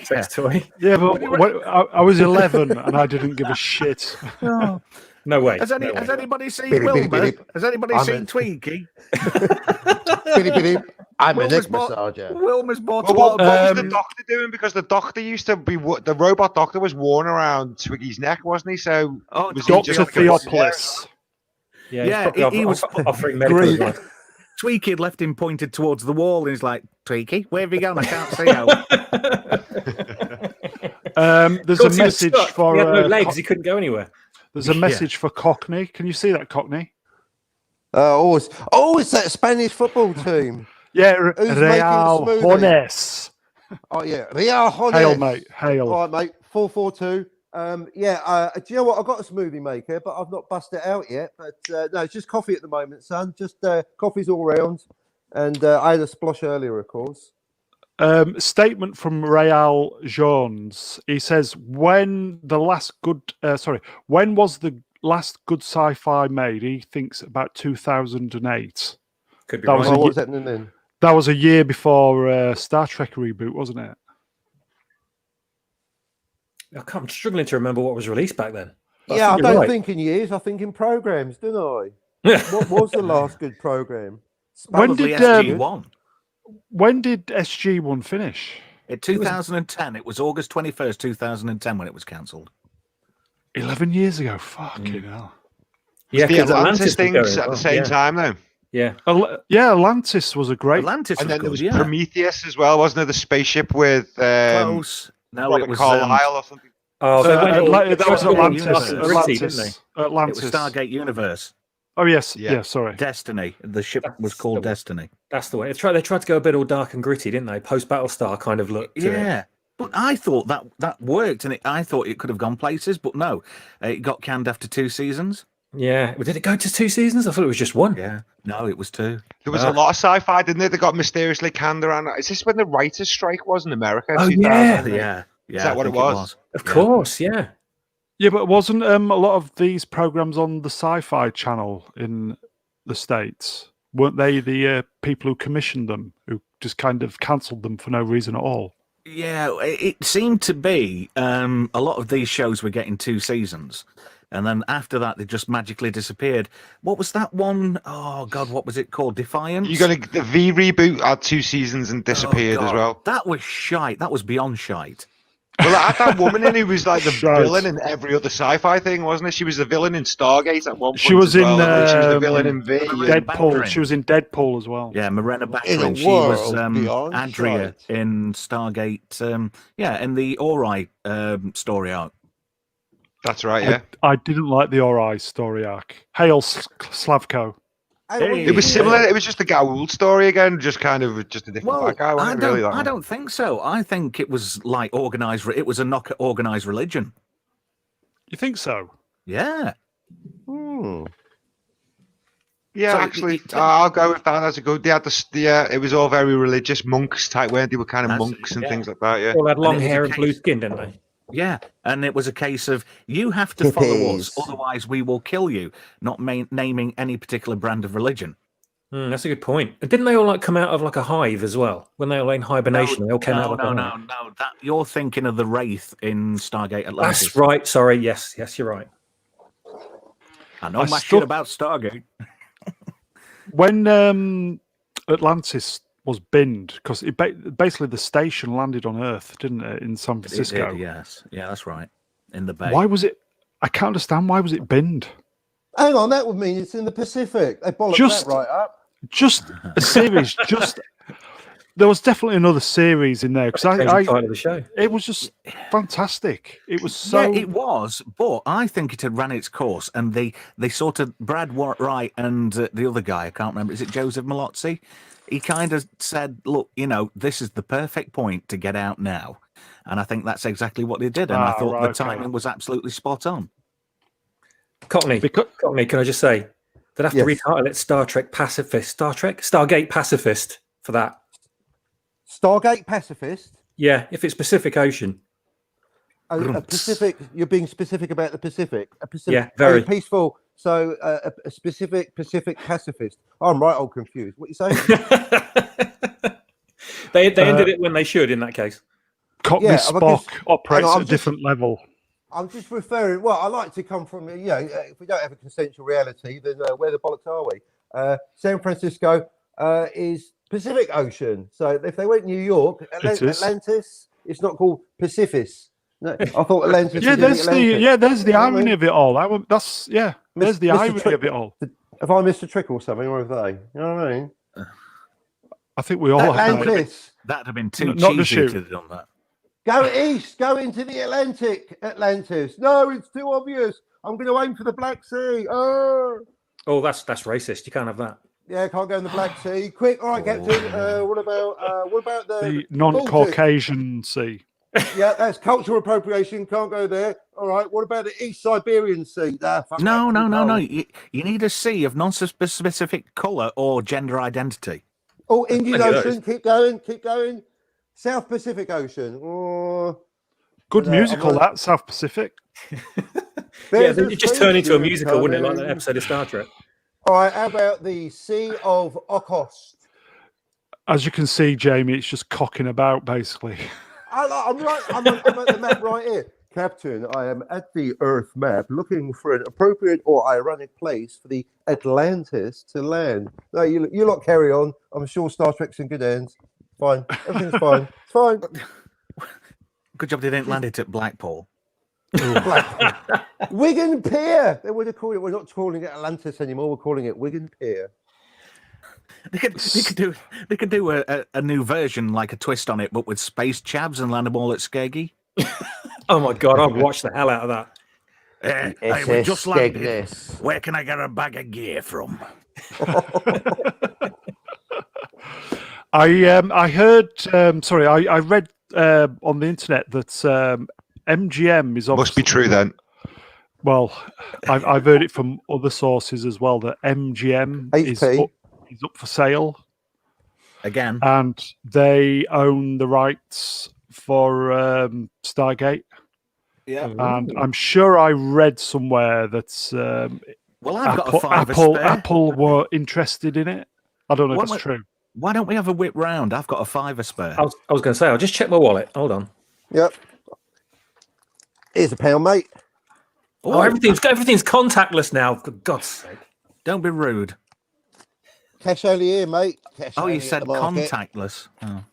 sex toy. Yeah, but I was 11 and I didn't give a shit. No way. Has No way. anybody seen Bitty, bitty, Wilma? bitty. Has anybody I'm seen in. Tweaky? Bitty, bitty. I'm a Wilma's neck bought- massager. Wilma's bought Well, a what lot of was the doctor doing? Because the doctor used to be the robot doctor was worn around Twiggy's neck, wasn't he? So Oh, was he Dr. just Theopolis. Yeah, Yeah, he's probably he was offering medical Great. advice. Tweaky had left him pointed towards the wall, and he's like, "Tweaky, where have you gone? I can't see out." There's Of a course, he was message stuck. for He had no legs. He couldn't go anywhere. there's a message for Cockney. Can you see that, Cockney? It's that Spanish football team. Yeah, Who's making the Real smoothie? Jones. Oh yeah, Real Jones. Hail, mate. Hail. All right, mate. 442. Do you know what? I've got a smoothie maker, but I've not busted it out yet. But no, it's just coffee at the moment, son. Just coffee's all round. And I had a splosh earlier, of course. Statement from Real Jones. He says, when was the last good sci-fi made? He thinks about 2008. Could be That right. was Oh, a what's happening then? That was a year before Star Trek reboot, wasn't it? I'm struggling to remember what was released back then. But Yeah, I think don't you're right. think in years. I think in programs, don't I? What was the last good program? When Probably did SG1. when did SG1 finish? In 2010, it was August 21st, 2010 when it was cancelled. 11 years ago. Fucking hell. Yeah, The 'cause Atlantis was things going at as the well. same time, though. Yeah. Yeah, Atlantis was a great. Atlantis And was then there good, was yeah. Prometheus as well, wasn't there? The spaceship with Close. No, Robert it was Carlyle or something. Oh, they went all, that was they went all Atlantis. dark and gritty, didn't they? It Atlantis. was Stargate Universe. Oh yes, Yeah. yeah. Sorry. Destiny. The ship was That's called the one. Destiny. That's the way. They tried to go a bit all dark and gritty, didn't they? Post Battlestar kind of look. To it. Yeah. But I thought that worked, and I thought it could have gone places, but no. It got canned after 2 seasons. Yeah. Did it go to 2 seasons? I thought it was just one. Yeah. No, it was 2. There was a lot of sci-fi, didn't there? They got mysteriously canned around. Is this when the writers' strike was in America? Oh, 2000? yeah. Yeah. Is that I what it think was? Of course, yeah. Yeah, but wasn't a lot of these programs on the Sci-Fi Channel in the States? Weren't they the people who commissioned them, who just kind of cancelled them for no reason at all? Yeah, it seemed to be a lot of these shows were getting 2 seasons. And then after that, they just magically disappeared. What was that one? Oh, God, what was it called? Defiance? The V reboot had 2 seasons and disappeared Oh, as God. well. That was shite. That was beyond shite. Well, I had that woman in who was like the Shite. villain in every other sci-fi thing, wasn't it? She was the villain in Stargate at one point. She was as well. in, And she was the villain in V. Deadpool. Baccarin. She was in Deadpool as well. Yeah, Morena In a Baccarin. She was world beyond Adria sight. in Stargate. In the Ori story arc. That's right, yeah. I didn't like the Ori story arc. Hail Slavko. Hey. It was similar. It was just a Goa'uld story again, just kind of just a different Well, bad guy. Wasn't it, really, that I one? don't think so. I think it was like organized. It was a knock at organized religion. You think so? Yeah. Hmm. Yeah, So actually, I'll go with that. That's a good. They had it was all very religious monks type, weren't they? Were kind of That's- monks and yeah. things like that. Yeah. All had long it was hair a and blue case- skin, didn't they? Yeah, and it was a case of you have to follow us, Hippies. otherwise we will kill you. Not naming any particular brand of religion. That's a good point. And didn't they all like come out of like a hive as well? When they were in hibernation, they all came out of like a hive. No. That you're thinking of the Wraith in Stargate Atlantis. That's right. Sorry. Yes, you're right. I know I my struck- shit about Stargate. When Atlantis was binned, because basically the station landed on Earth, didn't it, in San It Francisco? did, yes, yeah, that's right. In the bay. Why was it? I can't understand. Why was it binned? Hang on, that would mean it's in the Pacific. They bollocked Just- that right up. Just a series. There was definitely another series in there because Change the title of the show. it was just fantastic. It was so. Yeah, it was, but I think it had ran its course, and they sort of Brad Wright and the other guy, I can't remember, is it Joseph Malozzi? He kind of said, "Look, this is the perfect point to get out now," and I think that's exactly what they did, and I thought the timing was absolutely spot on. Cockney, can I just say they'd have to Yes. retitle it Stargate Pacifist for that. Stargate Pacifist. Yeah, if it's Pacific Ocean. A Pacific. You're being specific about the Pacific. A Pacific. Yeah, very. Peaceful. So a specific Pacific pacifist. I'm right. All confused. What you saying? They ended it when they should in that case. Cockney Yeah, Spock operates I'm at a just- different level. I'm just referring. Well, I like to come from. If we don't have a consensual reality, then where the bollocks are we? San Francisco is Pacific Ocean. So if they went New York, It is. Atlantis, it's not called Pacific. No, I thought Atlantis. Yeah, was in there's Atlantic. there's the You know what I irony mean? of it all. There's the Mr. irony Trick- of it all. Have I missed a trick or something, or have they? You know what I mean? I think we all have. mate. Atlantis. That'd have been too Not to cheesy shoot. to have done that. Go east. Go into the Atlantic. Atlantis. No, it's too obvious. I'm going to aim for the Black Sea. Oh. Oh, that's racist. You can't have that. Yeah, can't go in the Black Sea. Quick, all right, Captain. What about the The non-Caucasian sea. Yeah, that's cultural appropriation. Can't go there. All right. What about the East Siberian Sea? Fuck No. that. You need a sea of non-specific colour or gender identity. Oh, Indian Plenty of Ocean. Keep going. South Pacific Ocean. Oh, Good I'm musical, not- that South Pacific. Yeah, there's then a you just turn into a spaceship musical, wouldn't it? Like coming. that episode of Star Trek. All right. How about the Sea of Okhotsk? As you can see, Jamie, it's just cocking about basically. I'm at the map right here. Captain, I am at the Earth map looking for an appropriate or ironic place for the Atlantis to land. No, you lot carry on. I'm sure Star Trek's in good hands. Fine. Everything's fine. It's fine. Good job they didn't land it at Blackpool. Wigan Pier. They would have called it. We're not calling it Atlantis anymore. We're calling it Wigan Pier. They could do a new version, like a twist on it, but with space chavs and land them all at Skeggy. Oh my God, I'd watch the hell out of that. Hey, we just landed. Where can I get a bag of gear from? I heard. I read on the internet that MGM is obviously, Must be true then. Well, I've heard it from other sources as well that MGM is up for sale again, and they own the rights for Stargate. Yeah, and I'm sure I read somewhere that well, I've got a fiver spare. Apple were interested in it. I don't know if it's true. Why don't we have a whip round? I've got a fiver spare. I was going to say, I'll just check my wallet. Hold on. Yep. Here's a pound, mate. Oh, everything's contactless now. For God's sake! Don't be rude. Cash only here, mate. Cash you said contactless. Oh.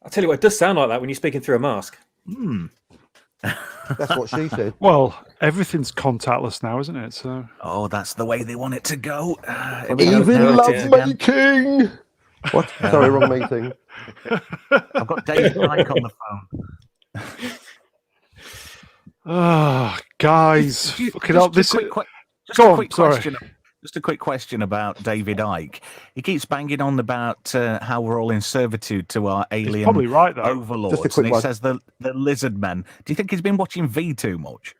I'll tell you what, it does sound like that when you're speaking through a mask. That's what she said. Well, everything's contactless now, isn't it? So. Oh, that's the way they want it to go. Even lovemaking. What? Sorry, wrong meeting. I've got David Mike on the phone. Oh, guys, fucking up. Just a quick question about David Icke. He keeps banging on about how we're all in servitude to our alien probably right, though. overlords, and he says the lizard men. Do you think he's been watching V too much?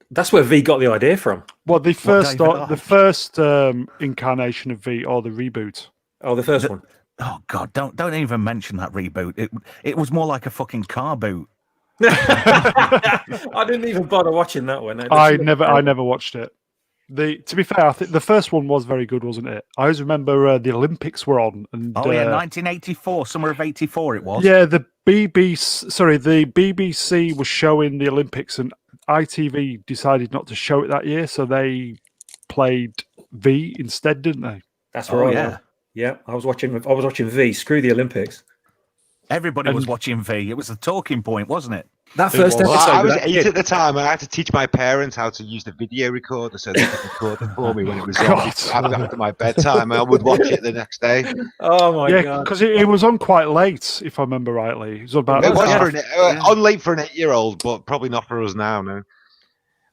That's where V got the idea from. Well, the first incarnation of V, or the reboot. Oh, the first one. Oh God! Don't even mention that reboot. It was more like a fucking car boot. I didn't even bother watching that one. I never watched it. To be fair, I think the first one was very good, wasn't it? I always remember the Olympics were on, and 1984, summer of '84, it was. Yeah, the BBC was showing the Olympics, and ITV decided not to show it that year, so they played V instead, didn't they? That's right. Yeah. I was watching V. Screw the Olympics. Everybody was watching V. It was the talking point, wasn't it? That first episode. I was 8 at the time. I had to teach my parents how to use the video recorder so they could record it for me when it was on after my bedtime. I would watch it the next day. Oh my God! Because it was on quite late, if I remember rightly. It was about. It was on late for an 8-year-old, but probably not for us now. No.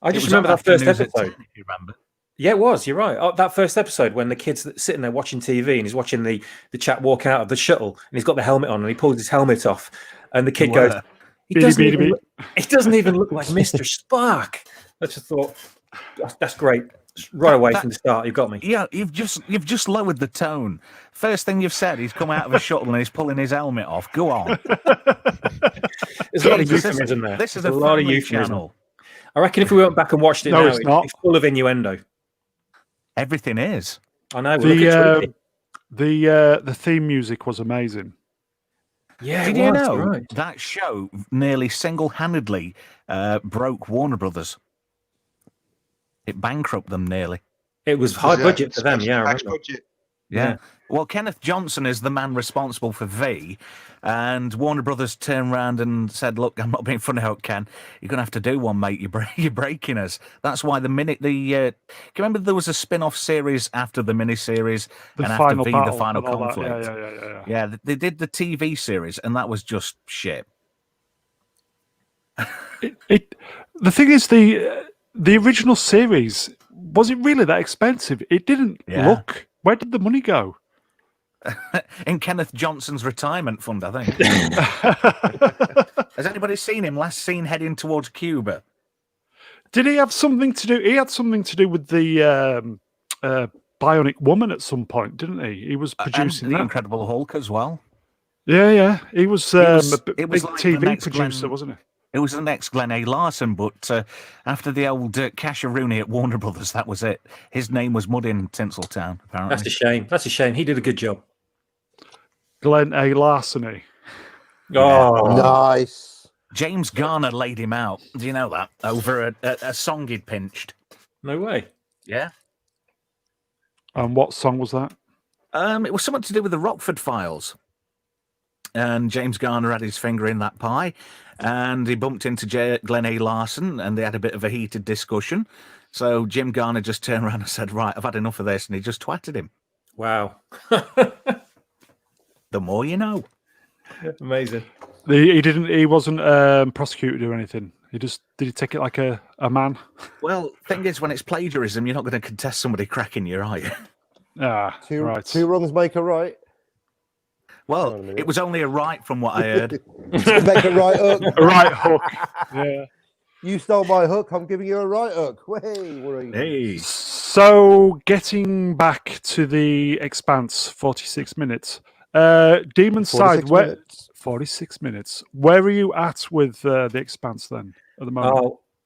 I just remember that first episode. If you remember. Yeah, it was. You're right. Oh, that first episode when the kid's sitting there watching TV and he's watching the chap walk out of the shuttle and he's got the helmet on and he pulls his helmet off and the kid goes, he doesn't even look like Mr. Spock. I just thought, that's great. Right away from the start, you've got me. Yeah, you've just lowered the tone. First thing you've said, he's come out of a shuttle and he's pulling his helmet off. Go on. There's a lot of euphemism there. This is a lot of euphemism. I reckon if we went back and watched it now, it's full of innuendo. Everything is. I know. The theme music was amazing. Yeah, did you know that show nearly single-handedly broke Warner Brothers? It bankrupted them nearly. It was high budget for them. Yeah, I remember. Yeah. Well, Kenneth Johnson is the man responsible for V, and Warner Brothers turned around and said, "Look, I'm not being funny out, Ken. You're going to have to do one, mate. You're breaking us." That's why can you remember there was a spin-off series after the miniseries and after V, the final conflict? Yeah, they did the TV series, and that was just shit. The thing is, the original series, was it really that expensive? It didn't look. Where did the money go? In Kenneth Johnson's retirement fund, I think. Has anybody seen him last seen heading towards Cuba? Did he have something to do? He had something to do with the Bionic Woman at some point, didn't he? He was producing the Incredible Hulk as well. Yeah. He was a big like TV producer, wasn't he? It was the next Glenn A. Larson, but after the old Casheroony at Warner Brothers, that was it. His name was mud in Tinseltown, apparently. That's a shame. He did a good job. Glenn A. Larceny. Oh, Nice. James Garner laid him out. Do you know that? Over a song he'd pinched. no way. Yeah. And what song was that? It was something to do with the Rockford Files. And James Garner had his finger in that pie, and he bumped into Glenn A. Larson, and they had a bit of a heated discussion. So Jim Garner just turned around and said, "Right, I've had enough of this," and he just twatted him. Wow. The more you know. Amazing. He wasn't prosecuted or anything. Did he take it like a man? Well, thing is, when it's plagiarism, you're not going to contest somebody cracking your eye. Right. Two wrongs make a right. Hang on a Well, minute. it was only a right from what I heard. Make a right hook. A right hook. Yeah. You stole my hook. I'm giving you a right hook. Hey, worry. Hey. So, getting back to the Expanse, 46 minutes. Demon 46 Side, where minutes. 46 minutes. Where are you at with the Expanse then at the moment?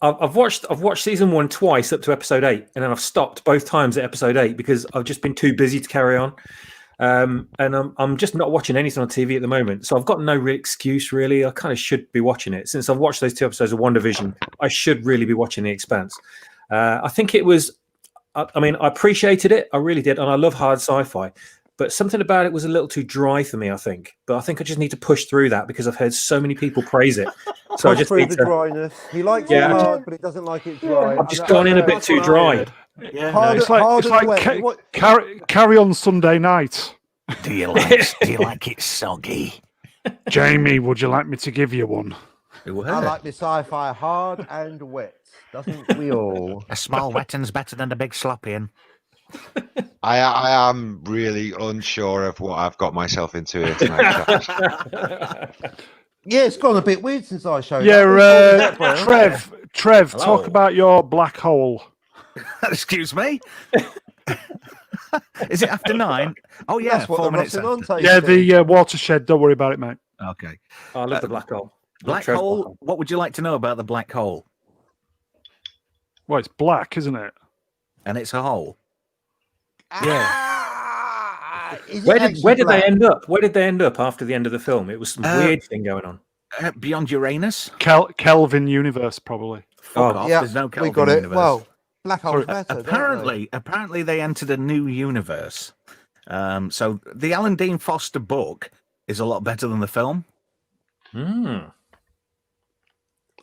Oh, I've watched season 1 twice up to episode 8, and then I've stopped both times at episode 8 because I've just been too busy to carry on. And I'm just not watching anything on TV at the moment, so I've got no real excuse really. I kind of should be watching it since I've watched those 2 episodes of WandaVision. I should really be watching The Expanse. I think it was. I mean, I appreciated it. I really did, and I love hard sci-fi. But something about it was a little too dry for me, I think. But I think I just need to push through that because I've heard so many people praise it. So I Push just through need the to. dryness. He likes Yeah. it hard, but he doesn't like it dry. I've just gone in a bit too dry. Yeah. Hard, It's like, hard it's and like wet. What- carry on Sunday night. Do you like it soggy? Jamie, would you like me to give you one? I like my sci-fi hard and wet. Doesn't we all? A small wetting's better than a big slopping. I am really unsure of what I've got myself into here tonight. Yeah, it's gone a bit weird since I showed Yeah, up. Trev, Hello. talk about your black hole. Excuse me? Is it after 9? Oh, yeah, That's what 4 the minutes Rossin after. on Yeah, tastes the watershed. Don't worry about it, mate. Okay. I love the black hole. Black Trev's hole, what would you like to know about the black hole? Well, it's black, isn't it? And it's a hole. Is it Where did actually they black? end up? Where did they end up after the end of the film? It was some weird thing going on. Beyond Uranus? Kelvin universe, probably. Fuck Oh, off. Yeah, There's no we Kelvin got it. universe. Well, black holes Sorry, matter. Apparently they entered a new universe. So the Alan Dean Foster book is a lot better than the film. Hmm.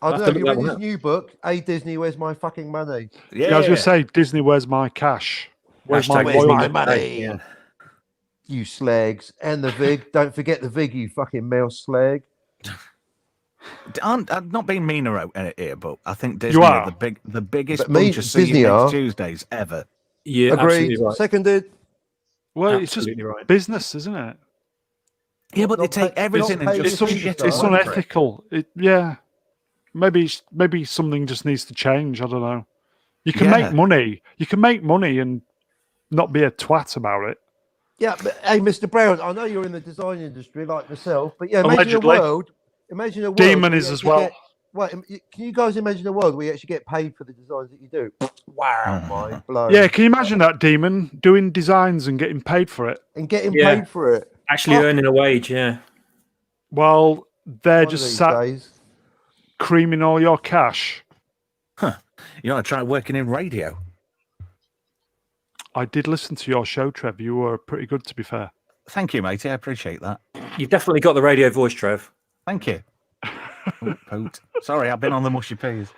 I I'll don't have know. to Have you look read that his one up. new book? Hey Disney, where's my fucking money? Yeah, I was going to say, Disney, where's my cash? Where's my Hashtag Where's Disney my loyalty? money? Yeah. You slags. And the VIG. Don't forget the VIG, you fucking mouse slag. I'm not being mean here, but I think Disney You are are. the biggest But me- bunch of See Disney You Next are. Tuesdays ever. Yeah, Agreed. absolutely right. Seconded. Well, it's just Absolutely right. business, isn't it? Yeah, but they Not take pay- everything not and pay just the shit superstar. it It's away for it. unethical. Yeah, maybe something just needs to change. I don't know. You can Yeah. make money. You can make money and not be a twat about it. Yeah, but hey, Mr. Brown, I know you're in the design industry like myself, but yeah, imagine Allegedly. a world. Imagine a world. Demon where is you as actually well. get- Wait, can you guys imagine a world where you actually get paid for the designs that you do? Wow, mind blown. Yeah, can you imagine that Demon doing designs and getting paid for it? And getting Yeah. paid for it. Actually Oh. earning a wage, yeah. Well, they're One of just these sat days. creaming all your cash. You want to try working in radio? I did listen to your show, Trev. You were pretty good, to be fair. Thank you, matey. I appreciate that. You've definitely got the radio voice, Trev. Thank you. Oh, poot. Sorry, I've been on the mushy peas.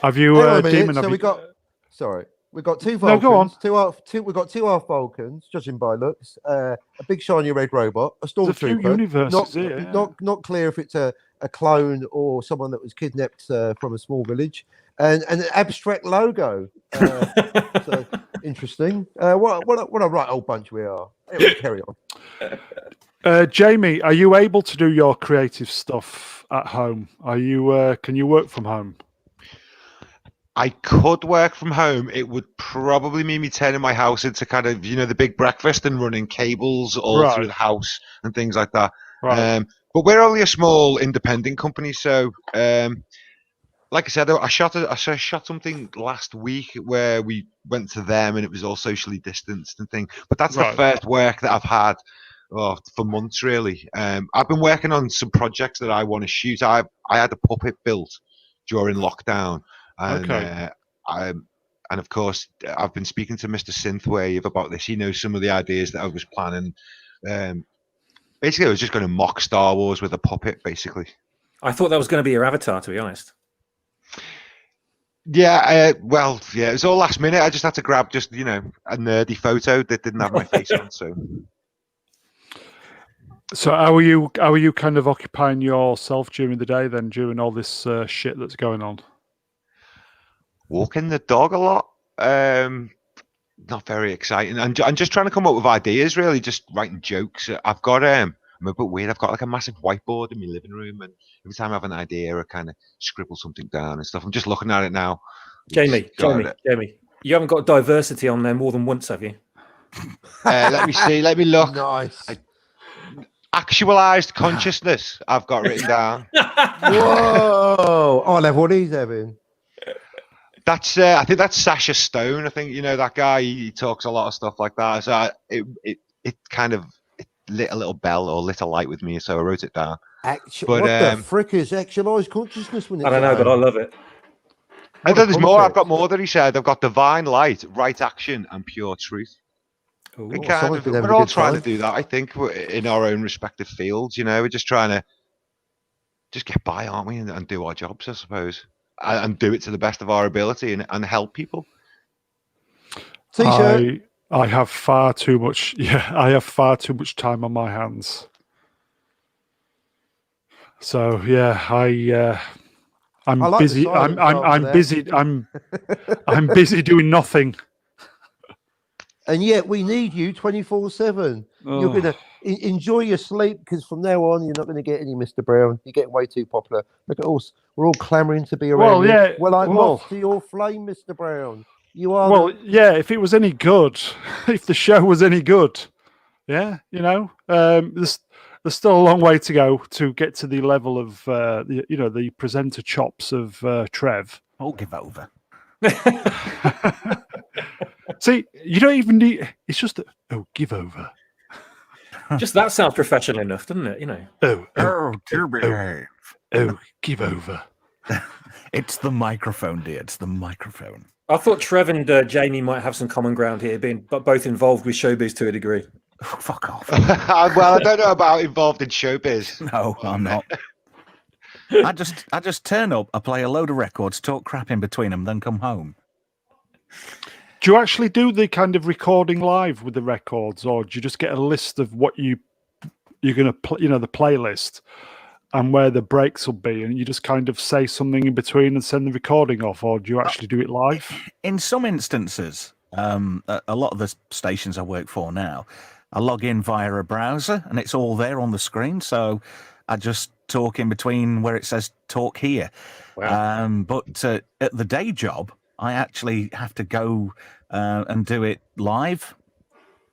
Have you, Hang on a minute, Demon? so Have we you... got. Sorry, we got two No, Vulcans. go on. We got two half Vulcans, judging by looks. A big shiny red robot, a There's a few stormtrooper. universes here. yeah. Not clear if it's a clone or someone that was kidnapped from a small village, and an abstract logo. So interesting. What a right old bunch we are. Anyway, carry on. Jamie, are you able to do your creative stuff at home? Are you? Can you work from home? I could work from home. It would probably mean me turning my house into kind of, the big breakfast and running cables all Right. through the house and things like that. Right. But we're only a small independent company, so like I said, I shot something last week where we went to them and it was all socially distanced and thing. But that's Right. the first work that I've had for months really. I've been working on some projects that I want to shoot. I had a puppet built during lockdown, and Okay. and of course I've been speaking to Mr. Synthwave about this. He knows some of the ideas that I was planning. Basically, I was just going to mock Star Wars with a puppet, basically. I thought that was going to be your avatar, to be honest. Yeah, well, yeah, it was all last minute. I just had to grab a nerdy photo that didn't have my face on. So how are you kind of occupying yourself during the day then, during all this shit that's going on? Walking the dog a lot. Not very exciting. I'm just trying to come up with ideas, really, just writing jokes. I've got I'm a bit weird. I've got like a massive whiteboard in my living room, and every time I have an idea, I kind of scribble something down and stuff. I'm just looking at it now. Jamie, you haven't got diversity on there more than once, have you? Let me see. Let me look. Nice. Actualized consciousness. I've got written down. Whoa! I'll have one of these, Evan. That's I think that's Sasha Stone. I think that guy. He talks a lot of stuff like that. So it kind of lit a little bell or lit a light with me. So I wrote it down. What the frick is actualized consciousness? When it's I don't know, but I love it. And then there's more. I've got more that he said. I've got divine light, right action, and pure truth. Ooh, We're all trying to do that. I think in our own respective fields. We're just trying to just get by, aren't we, and do our jobs, I suppose. And do it to the best of our ability and help people. T-shirt. I have far too much. Yeah, I have far too much time on my hands. So yeah, I'm I like busy. the I'm silence busy. I'm busy doing nothing. And yet we need you 24/7. You're going to enjoy your sleep, because from now on you're not going to get any Mr. Brown. You're getting way too popular. Look at us. We're all clamouring to be around you. Yeah. Well, I'm off to your flame, Mr. Brown. You are. Well, yeah. If it was any good, if the show was any good, yeah, there's still a long way to go to get to the level of the presenter chops of Trev. I'll give over. See, you don't even need. It's just give over. Just that sounds professional enough, doesn't it? Give over. It's the microphone, dear. It's the microphone. I thought Trev and Jamie might have some common ground here, being both involved with showbiz to a degree. Oh, fuck off. Well, I don't know about involved in showbiz. No, I'm not. I just turn up, I play a load of records, talk crap in between them, then come home. Do you actually do the kind of recording live with the records, or do you just get a list of what you're going to play, the playlist, and where the breaks will be, and you just kind of say something in between and send the recording off, or do you actually do it live? In some instances, a lot of the stations I work for now, I log in via a browser, and it's all there on the screen, so I just talk in between where it says talk here. Wow. But at the day job, I actually have to go and do it live.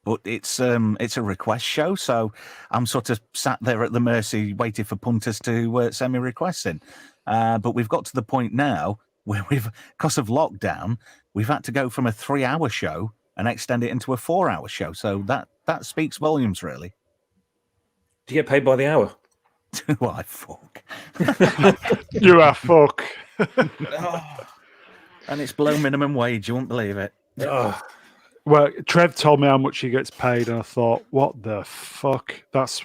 But it's a request show, so I'm sort of sat there at the mercy waiting for punters to send me requests in. But we've got to the point now where because of lockdown, we've had to go from a 3-hour show and extend it into a 4-hour show. So that speaks volumes, really. Do you get paid by the hour? Well, I fuck. You are fuck. And it's below minimum wage. You won't believe it. Well, Trev told me how much he gets paid, and I thought, what the fuck? That's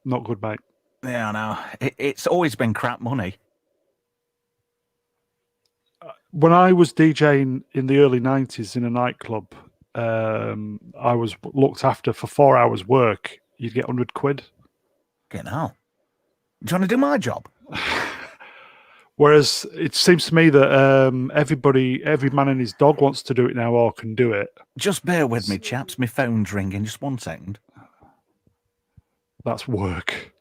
not good, mate. Yeah, I know. It's always been crap money. When I was DJing in the early 90s in a nightclub, I was looked after for 4 hours work. You'd get 100 quid. Get out. Do you want to do my job? Whereas it seems to me that every man and his dog wants to do it now or can do it. Just bear with me, chaps. My phone's ringing. Just 1 second. That's work.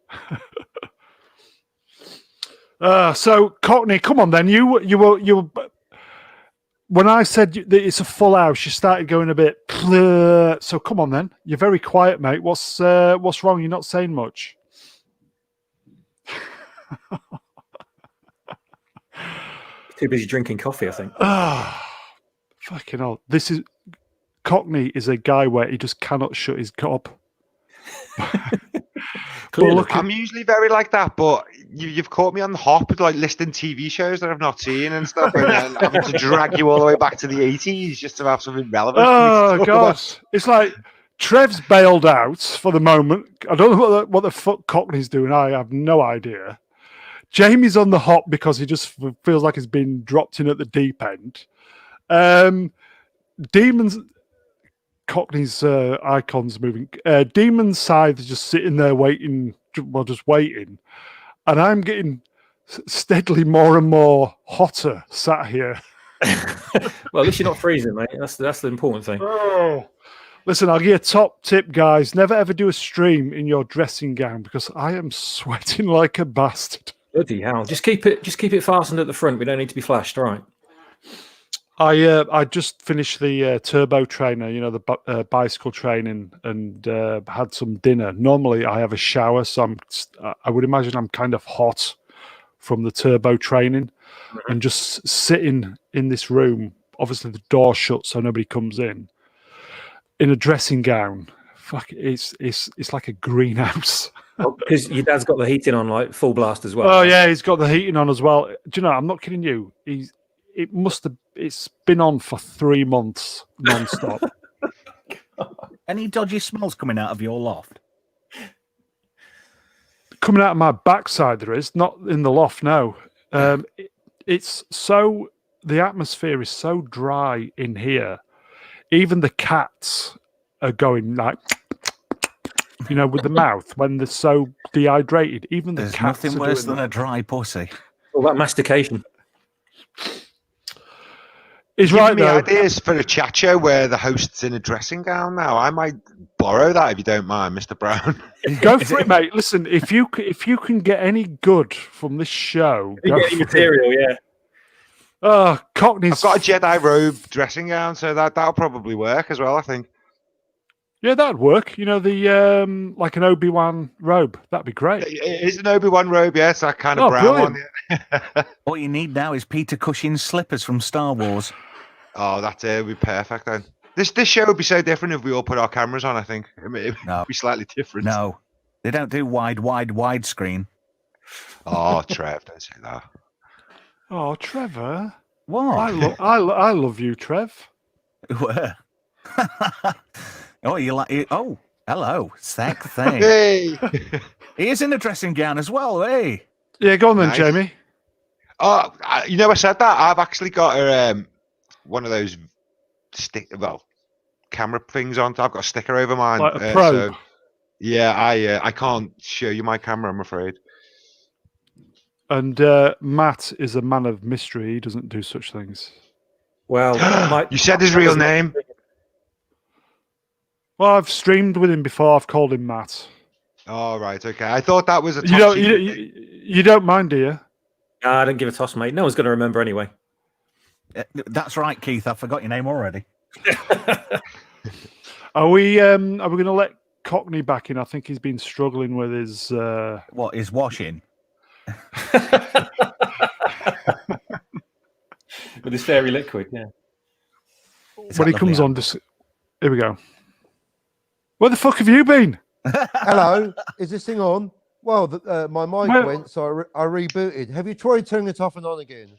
So Cockney, come on then. You were. When I said that it's a full house, you started going a bit. So come on then. You're very quiet, mate. What's wrong? You're not saying much. Too busy drinking coffee, I think. Fucking hell. Cockney is a guy where he just cannot shut his gob. But look, I'm usually very like that, but you've caught me on the hop with like listing TV shows that I've not seen and stuff, and then having to drag you all the way back to the 80s just to have something relevant. for me to oh talk god, about. it's like Trev's bailed out for the moment. I don't know what the fuck Cockney's doing. I have no idea. Jamie's on the hop because he just feels like he's been dropped in at the deep end. Demons, Cockney's icons moving. Demon's side is just sitting there waiting, just waiting, and I'm getting steadily more and more hotter sat here. Well, at least you're not freezing, mate. That's the important thing. Oh. Listen, I'll give you a top tip, guys. Never ever do a stream in your dressing gown because I am sweating like a bastard. Bloody hell! Just keep it fastened at the front. We don't need to be flashed, all right? I just finished the turbo trainer, the bicycle training, and had some dinner. Normally, I have a shower, so I would imagine I'm kind of hot from the turbo training, and just sitting in this room. Obviously, the door shut, so nobody comes in a dressing gown. Fuck, it's like a greenhouse. Because your dad's got the heating on like full blast as well. Oh yeah, he's got the heating on as well. Do you know? I'm not kidding you. It's been on for 3 months non-stop. Any dodgy smells coming out of your loft? Coming out of my backside, there is, not in the loft. No, it's so the atmosphere is so dry in here. Even the cats are going like, with the mouth when they're so dehydrated. Even the There's cats nothing are worse doing than a dry pussy. All that mastication. He's Giving right me though. ideas for a chat show where the host's in a dressing gown now. I might borrow that if you don't mind, Mr. Brown. Go for it, mate. Listen, if you can get any good from this show, You go get for any it. material, yeah. Oh, Cockney's. I've got a Jedi robe dressing gown, so that'll probably work as well, I think. Yeah, that'd work. The like an Obi-Wan robe. That'd be great. It is an Obi-Wan robe, yes, that kind of Oh, brown brilliant. one. Yeah. What you need now is Peter Cushing's slippers from Star Wars. Oh, that's it. It'd be perfect then. This show would be so different if we all put our cameras on, I think. It'd be slightly different. No, they don't do wide screen. Oh, Trev, don't say that. Oh, Trevor. What? I love you, Trev. Where? Oh, you like? Oh, hello, sack thing. Hey! He is in a dressing gown as well, hey. Yeah, go on then, Nice. Jamie. Oh, I said that. I've actually got one of those camera things on. I've got a sticker over mine. Like a probe. Yeah, I can't show you my camera, I'm afraid. And Matt is a man of mystery. He doesn't do such things. Well, You said his real name. Well, I've streamed with him before. I've called him Matt. Oh, right, okay. I thought that was a You top don't, secret you don't mind, do you? I don't give a toss, mate. No one's going to remember anyway. That's right, Keith. I forgot your name already. Are we going to let Cockney back in? I think he's been struggling with his. What is washing? With this fairy liquid, yeah. When he comes on, here we go. Where the fuck have you been? Hello, is this thing on? Well, my mic Well- went, so I rebooted. Have you tried turning it off and on again?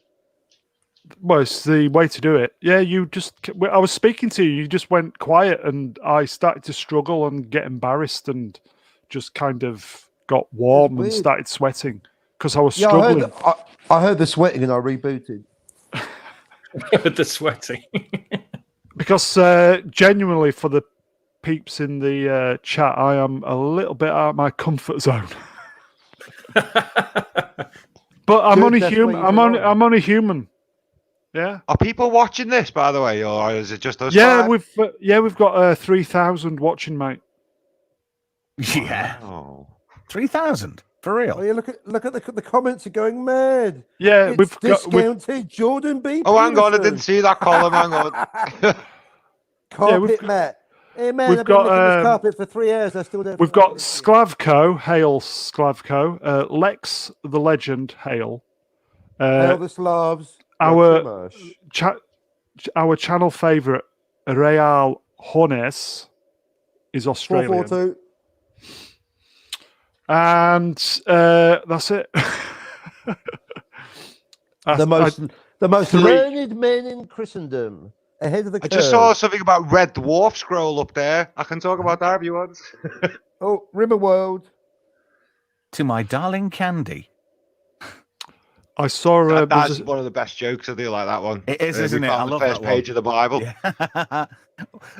Well, it's the way to do it. Yeah, I was speaking to you. You just went quiet, and I started to struggle and get embarrassed, and just kind of got warm and weird. started sweating because I was Yeah, struggling. I heard the sweating and I rebooted. The sweating. Because genuinely, for the peeps in the chat, I am a little bit out of my comfort zone. But I'm Good, only that's human. where you belong. I'm only human. Yeah. Are people watching this, by the way, or is it just us? Yeah, five? we've got 3,000 watching, mate. Yeah, Oh. 3,000 for real. Oh, yeah, look at the comments are going mad. Yeah, It's we've got. discounted Jordan B. Oh, hang on, I Peterson. didn't see that column. Hang on. Carpet Matt. Hey man, we've I've been got, looking at this carpet for 3 hours. I still don't. We've got Sklavko, Hail Sklavko, Lex the Legend, Hail. Hail the Slavs. Our our channel favourite, Real Hornes, is Australian. 442. And that's it. The most three. learned men in Christendom, ahead of the I curve. just saw something about Red Dwarf scroll up there. I can talk about that if you want. Oh, Rimmerworld. To my darling Candy. I saw. That's one of the best jokes. I do like that one. It is, We isn't it? found I the love first that one. page of the Bible. Yeah.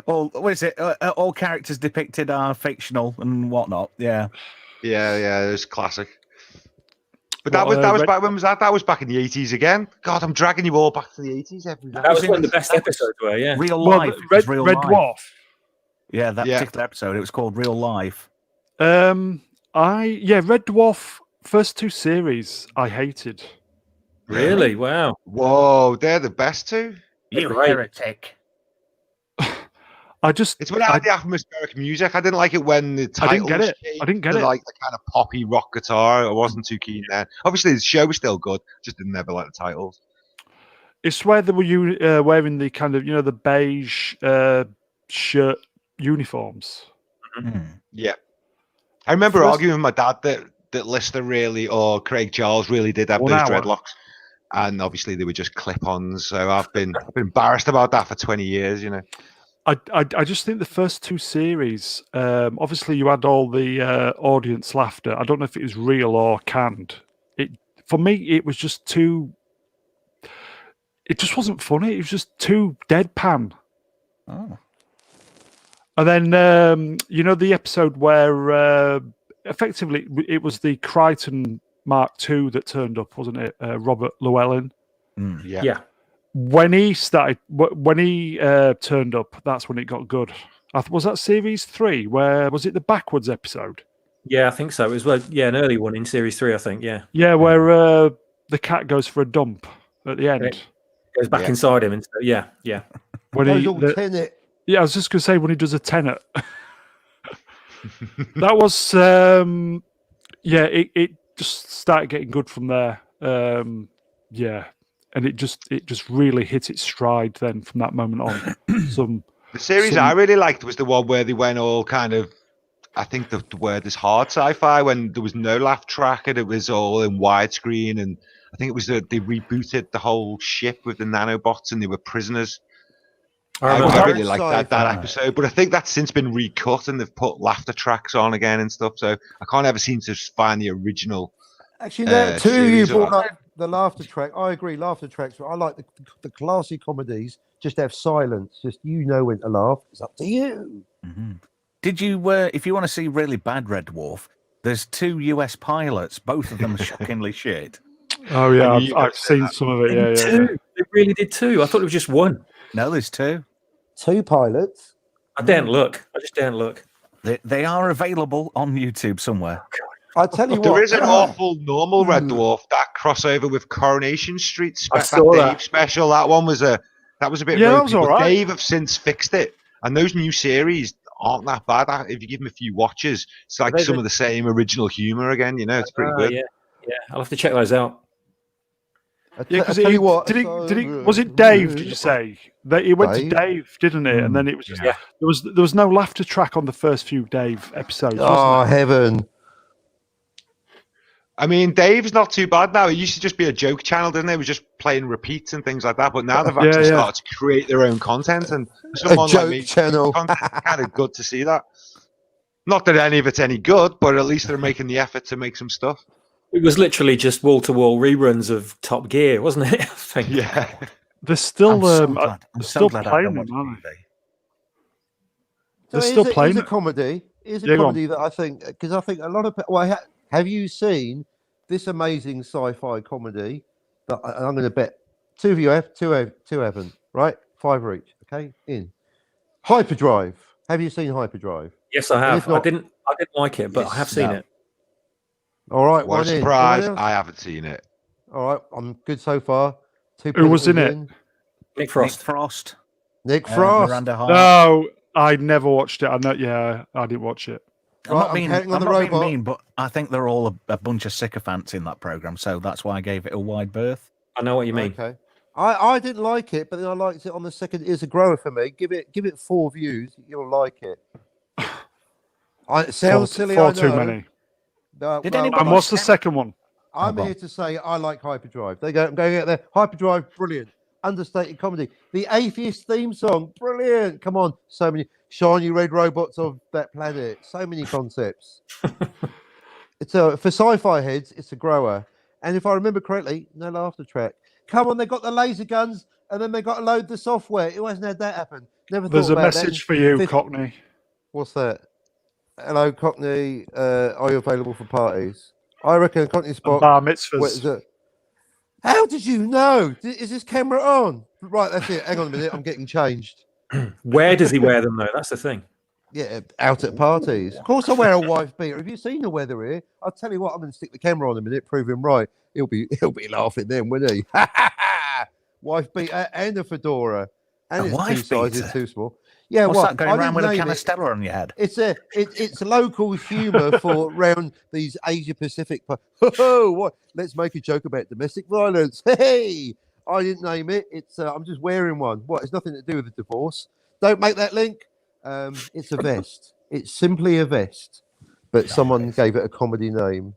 What is it? All characters depicted are fictional and whatnot. Yeah. Yeah, it was classic. But Well, that was Red- back. When was that? That was back in the 80s again. God, I'm dragging you all back to the 80s every That was one of the best That was episodes, were yeah. Real well, life. It Red, was real Red life. Dwarf. Yeah, that Yeah. particular episode. It was called Real Life. Red Dwarf. First two series I hated. Really? Wow. Whoa, they're the best two. You Right. heretic. I just It's when it had the atmospheric music. I didn't like it when the I titles didn't get it. came I didn't get to, it. like the kind of poppy rock guitar. I wasn't too keen then. Obviously, the show was still good. Just didn't ever like the titles. It's where they were wearing the kind of the beige shirt uniforms. Yeah, I remember First- arguing with my dad that Lister really or Craig Charles really did have 1 those hour. dreadlocks, and obviously they were just clip-ons. So I've been embarrassed about that for 20 years. I just think the first two series, obviously you had all the audience laughter. I don't know if it was real or canned. For me, it was just too. It just wasn't funny. It was just too deadpan. Oh. And then the episode where effectively it was the Crichton Mark II that turned up, wasn't it? Robert Llewellyn. Yeah. When he started, when he turned up, that's when it got good. Was that series 3? Where was it? The backwards episode? Yeah, I think so. It was an early one in series 3, I think. Yeah. Yeah, where the cat goes for a dump at the end. It goes back inside him, and so, yeah. When Those all tenet. Yeah, I was just going to say when he does a tenet. That was, it just started getting good from there. And it just really hit its stride then from that moment on. The series I really liked was the one where they went all kind of, I think the word is hard sci-fi, when there was no laugh track and it was all in widescreen, and I think it was they rebooted the whole ship with the nanobots and they were prisoners. I really liked that episode, but I think that's since been recut and they've put laughter tracks on again and stuff. So I can't ever seem to find the original. Actually, now two of you brought up the laughter track. I agree, laughter tracks. I like the classy comedies. Just have silence. Just when to laugh. It's up to you. Mm-hmm. Did you? If you want to see really bad Red Dwarf, there's 2 US pilots. Both of them are shockingly shit. Oh yeah, I've seen some of it. Yeah. They really did 2. I thought it was just 1. No, there's 2. 2 pilots. I daren't look. I just daren't look. They are available on YouTube somewhere. I tell you what, there is an awful normal Red Dwarf, that crossover with Coronation Street. That Dave special. That one was a bit. Yeah, ropey, that was all right. Dave have since fixed it, and those new series aren't that bad. If you give them a few watches, it's like some of the same original humor again. It's pretty good. Yeah. I'll have to check those out. Yeah, because was it Dave? Did you say that it went to Dave, didn't it? And then it was just there was no laughter track on the first few Dave episodes. Oh heaven! I mean, Dave's not too bad now. It used to just be a joke channel, didn't it? It was just playing repeats and things like that. But now they've actually started to create their own content, and for someone like me, channel. Kind of good to see that. Not that any of it's any good, but at least they're making the effort to make some stuff. It was literally just wall-to-wall reruns of Top Gear, wasn't it? I think. Yeah. They're still I'm so glad playing I don't them, watch aren't they? TV. They're still playing It's a comedy. It's a comedy that I think, because I think a lot of people. Well, have you seen this amazing sci-fi comedy that I'm going to bet 2 of you have, 2 haven't, right? 5 each. Okay, in Hyperdrive. Have you seen Hyperdrive? Yes, I have. I didn't like it, but I have seen it. All right, what a surprise! I haven't seen it. All right, I'm good so far. 2 Who was in it? Nick Frost. Nick Frost. Miranda Hart. No, I never watched it. I didn't watch it. I'm not being mean, but I think they're all a bunch of sycophants in that program, so that's why I gave it a wide berth. I know what you mean. Okay, I didn't like it, but then I liked it on the second. It's a grower for me. Give it 4 views. You'll like it. It sounds silly. 4 I know, too many. Did well, anybody- And what's the second one? I'm go on. here to say I like Hyperdrive. I'm going out there. Hyperdrive, brilliant. Understated comedy. The Atheist theme song, brilliant. Come on, so many shiny red robots of that planet. So many concepts. For sci-fi heads, it's a grower. And if I remember correctly, no laughter track. Come on, they got the laser guns, and then they got to load the software. It hasn't had that happen. Never There's thought a about message that. for you, Fifth- Cockney. What's that? Hello, Cockney. Are you available for parties? I reckon a Cockney And spot. bar What is mitzvahs. it? How did you know? Is this camera on? Right, that's it. Hang on a minute. I'm getting changed. Where does he wear them though? That's the thing. Yeah, out at parties. Of course, I wear a wife beater. Have you seen the weather here? I'll tell you what. I'm going to stick the camera on a minute, prove him right. He'll be laughing then, won't he? Wife beater and a fedora, and A it's two wife sizes beater? too small. Yeah, What's well, that going I around didn't with a name can of it. Stella on your head? It's local humour for around these Asia Pacific. What? Let's make a joke about domestic violence. Hey, I didn't name it. It's I'm just wearing one. What? It's nothing to do with the divorce. Don't make that link. It's a vest. It's simply a vest, but someone gave it a comedy name.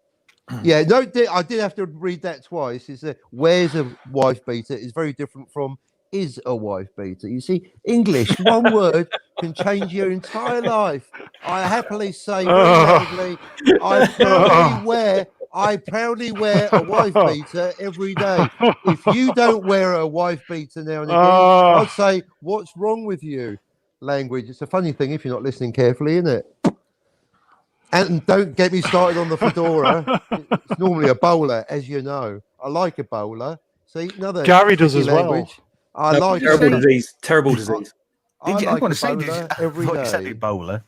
Yeah, no, I did have to read that twice. Is where's a wife beater is very different from is a wife beater. You see, English, one word can change your entire life. I happily say very loudly, I proudly wear a wife beater every day. If you don't wear a wife beater now and again, I'd say, what's wrong with you? Language. It's a funny thing if you're not listening carefully, isn't it? And don't get me started on the fedora. It's normally a bowler, as you know. I like a bowler. See, another Gary does tricky as well. language. I like terrible it. disease. Terrible disease. I Did you, like want a to say, bowler every you said day. Ebola.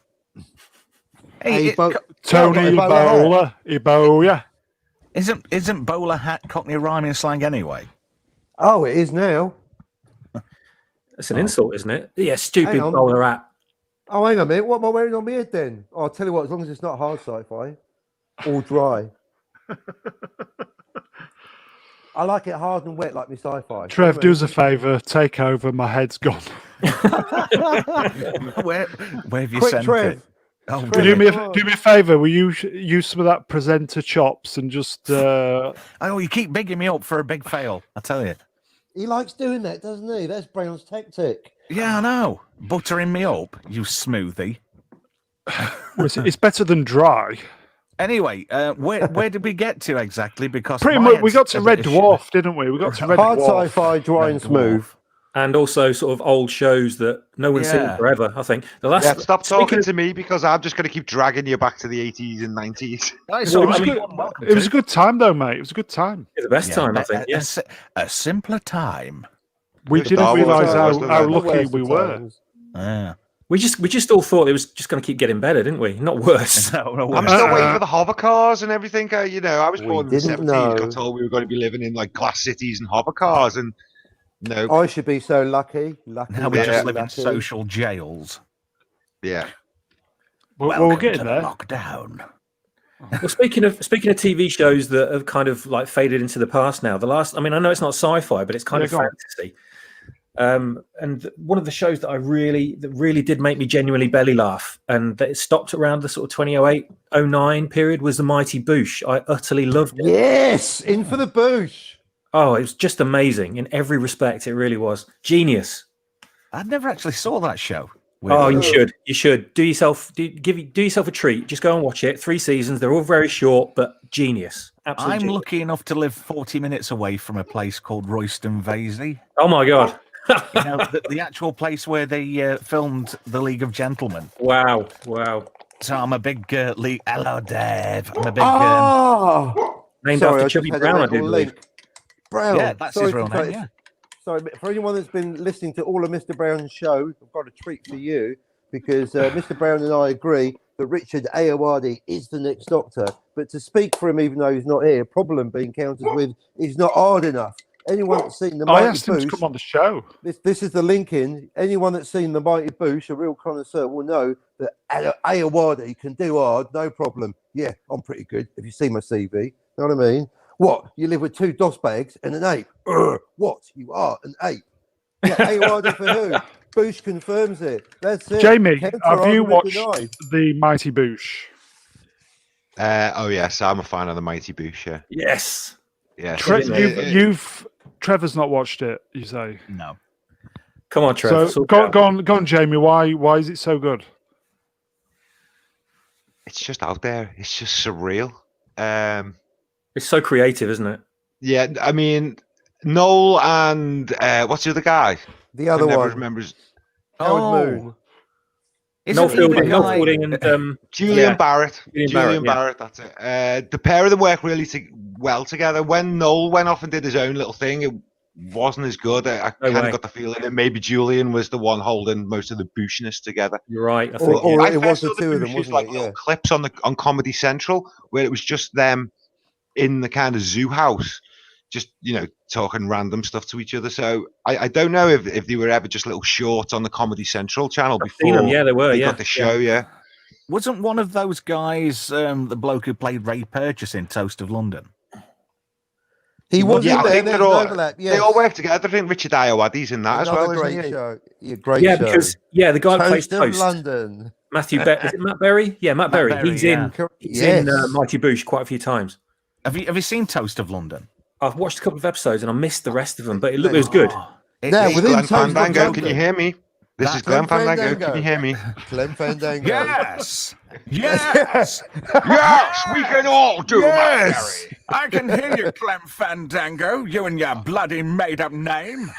A Hey, bo- Tony Yeah, I've got a bowler hat. Ebola. isn't bowler hat Cockney rhyming slang anyway? Oh, it is now. That's an insult, isn't it? Yeah, stupid Hang on. bowler hat. Oh, hang on a minute. What am I wearing on my head then? Oh, I'll tell you what, as long as it's not hard sci-fi or dry. I like it hard and wet like my sci-fi. Trev, do us a favour. Take over. My head's gone. where have you Quick, sent Trev. it? Oh, Trev, dear. Do me a favour. Will you use some of that presenter chops and just Oh, you keep bigging me up for a big fail. I tell you. He likes doing that, doesn't he? That's Brown's tactic. Yeah, I know. Buttering me up, you smoothie. it's better than dry. Anyway, where did we get to exactly? Because Pretty my much, we head's got to a Red bit Dwarf, didn't we? We got to Red Hard Dwarf. sci-fi, dry and Red smooth. Dwarf. And also sort of old shows that no one's seen Yeah. forever, I think. The last Yeah, stop speaking talking of- to me because I'm just going to keep dragging you back to the 80s and 90s. It's Well, all I right. mean, Welcome It was to- a good time, though, mate. It was a good time. the best Yeah, time, I a- think. a- Yeah. a simpler time. We Good didn't Star Wars realise times, wasn't how it? lucky we were. Yeah. We just all thought it was just going to keep getting better, didn't we? Not worse. No, no I'm worries. still waiting for the hover cars and everything. I was We born in the didn't 70s. know. Got told we were going to be living in like glass cities and hover cars, and no, I should be so lucky. Lucky. Now we Yeah. just live in lucky. social jails. yeah. We're Welcome getting to there. lockdown. Well, speaking of TV shows that have kind of like faded into the past now. I mean, I know it's not sci-fi, but it's kind Yeah, of go on. fantasy. And one of the shows that really did make me genuinely belly laugh, and that it stopped around the sort of 2008-09 period, was The Mighty Boosh. I utterly loved it. Yes, in for the bush. Oh, it was just amazing in every respect. It really was genius. I never actually saw that show. Oh, Weirdly. you should do yourself a treat. Just go and watch it. 3 seasons. They're all very short, but genius. Absolutely. I'm genius. lucky enough to live 40 minutes away from a place called Royston Vasey. Oh my god! You know, the actual place where they filmed The League of Gentlemen. Wow. So I'm a big League. Hello, Dave. I'm a big. Oh, Named sorry, after I Chubby just had a Brown, I little do believe. link. Brown. Yeah, that's sorry his real to cut name. it- Yeah. Sorry, but for anyone that's been listening to all of Mr. Brown's show, I've got a treat for you because Mr. Brown and I agree that Richard Ayoade is the next Doctor. But to speak for him, even though he's not here, problem being countered with is not hard enough. Anyone that's seen the I Mighty asked him to Boosh, come on the show. this is the link in. Anyone that's seen the Mighty Boosh, a real connoisseur, will know that Ayoade can do hard, no problem. Yeah, I'm pretty good. If you see my CV, know what I mean? What? You live with 2 DOS bags and an ape? What? You are an ape. Yeah, Ayoade for who? Boosh confirms it. That's it. Jamie, Counter have you argument watched denied. The Mighty Boosh? Oh yes, I'm a fan of the Mighty Boosh. Yeah. Yes. Yes. Trevor's not watched it. You say No. Come on, Trev. so. Go on, Jamie. Why is it so good? It's just out there. It's just surreal. It's so creative, isn't it? Yeah, I mean, Noel and what's the other guy? The other Who never one, remembers. Howard Moon. Noel Isn't he the Fielding, Noel guy- Fielding, and Julian Yeah. Barrett. Julian Barrett, that's it. The pair of them work really well together. When Noel went off and did his own little thing, it wasn't as good. I No kind way. of got the feeling that maybe Julian was the one holding most of the booshness together. you're right. I Or- think. or- I it was first the saw two of them, Booshes, wasn't like it? little Yeah. clips on Comedy Central where it was just them in the kind of zoo house, just talking random stuff to each other. So I don't know if they were ever just little shorts on the Comedy Central channel I've seen them. before Yeah, they were. they Yeah. got the show. Yeah. Wasn't one of those guys the bloke who played Ray Purchase in Toast of London? He was Yeah, in I there. think There's they're an all- overlap. They Yes. all work together. I think Richard Ayoade's in that as Another well, great isn't he? show. Yeah, great Yeah, show. because the guy who plays Toast of Toast, London. Matthew Berry. Is it Matt Berry? Yeah, Matt Berry. Berry, He's yeah. in. He's Yes. in Mighty Boosh quite a few times. Have you seen Toast of London? I've watched a couple of episodes and I missed the rest of them, but it was good. Oh, Now, it's- within Glenn Toast of Fandango, London. can you hear me? This That is Glenn Glenn Fandango. Fandango. Can you hear me? Clem Fandango. Yes, yes, Yes, we can all do yes. I can hear you, Clem Fandango. You and your bloody made-up name.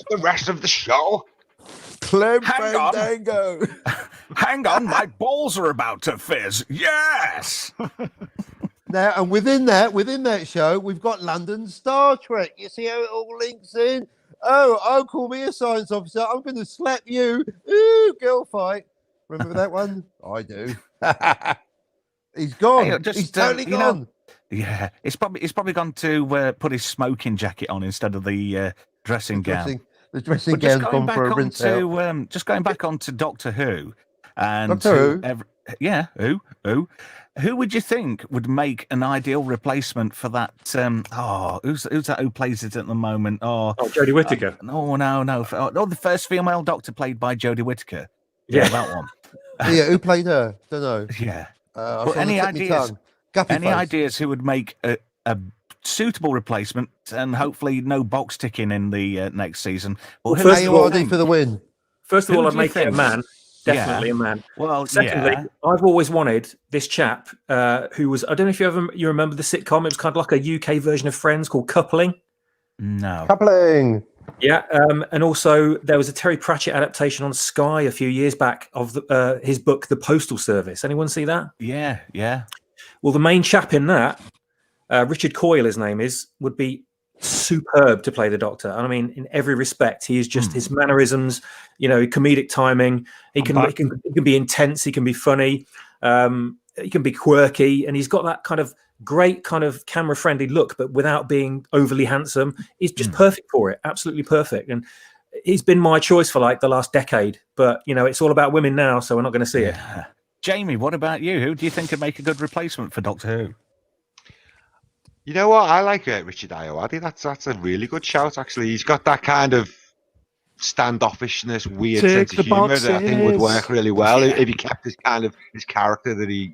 the rest of the show. Clem Hang on. Fandango. Hang on, my balls are about to fizz. Yes. Now, and within that show, we've got London Star Trek. You see how it all links in? Oh, call me a science officer. I'm going to slap you. Ooh, girl fight. Remember that one? I do. He's gone. Hey, just, He's totally you know, gone. Yeah, it's probably gone to put his smoking jacket on instead of the dressing gown. The dressing But just gown's going gone for a back rinse out. onto just going back onto Doctor Who, and Doctor Who? Who would you think would make an ideal replacement for that? Who's that? Who plays it at the moment? Jodie Whittaker. No. The first female Doctor played by Jodie Whittaker. Yeah. That one. Yeah, who played her? Don't know. Yeah. I Well, saw any the tip of my ideas? tongue. Guppy Any face. ideas who would make a suitable replacement, and hopefully no box ticking in the next season? Well, who first do of you all, think? AORD for the win. First of Who all, I'd do you make it a think? man. Definitely Yeah. a man. Well, Secondly, yeah. I've always wanted this chap who was, I don't know if you remember the sitcom. It was kind of like a UK version of Friends called Coupling. No. Coupling. Yeah, and also there was a Terry Pratchett adaptation on Sky a few years back of his book, The Postal Service. Anyone see that? Yeah. Well, the main chap in that, Richard Coyle, his name is, would be superb to play the Doctor. And I mean, in every respect, he is just his mannerisms, comedic timing. He can be intense. He can be funny. He can be quirky, and he's got that kind of great kind of camera friendly look, but without being overly handsome. He's just perfect for it. Absolutely perfect. And he's been my choice for like the last decade. But it's all about women now, so we're not going to see it. Jamie, what about you? Who do you think could make a good replacement for Doctor Who? You know what? I like Richard Ayoade. That's a really good shout, actually. He's got that kind of standoffishness, weird Tick sense of the humour that I think would boxes. work really well if he kept his character that he,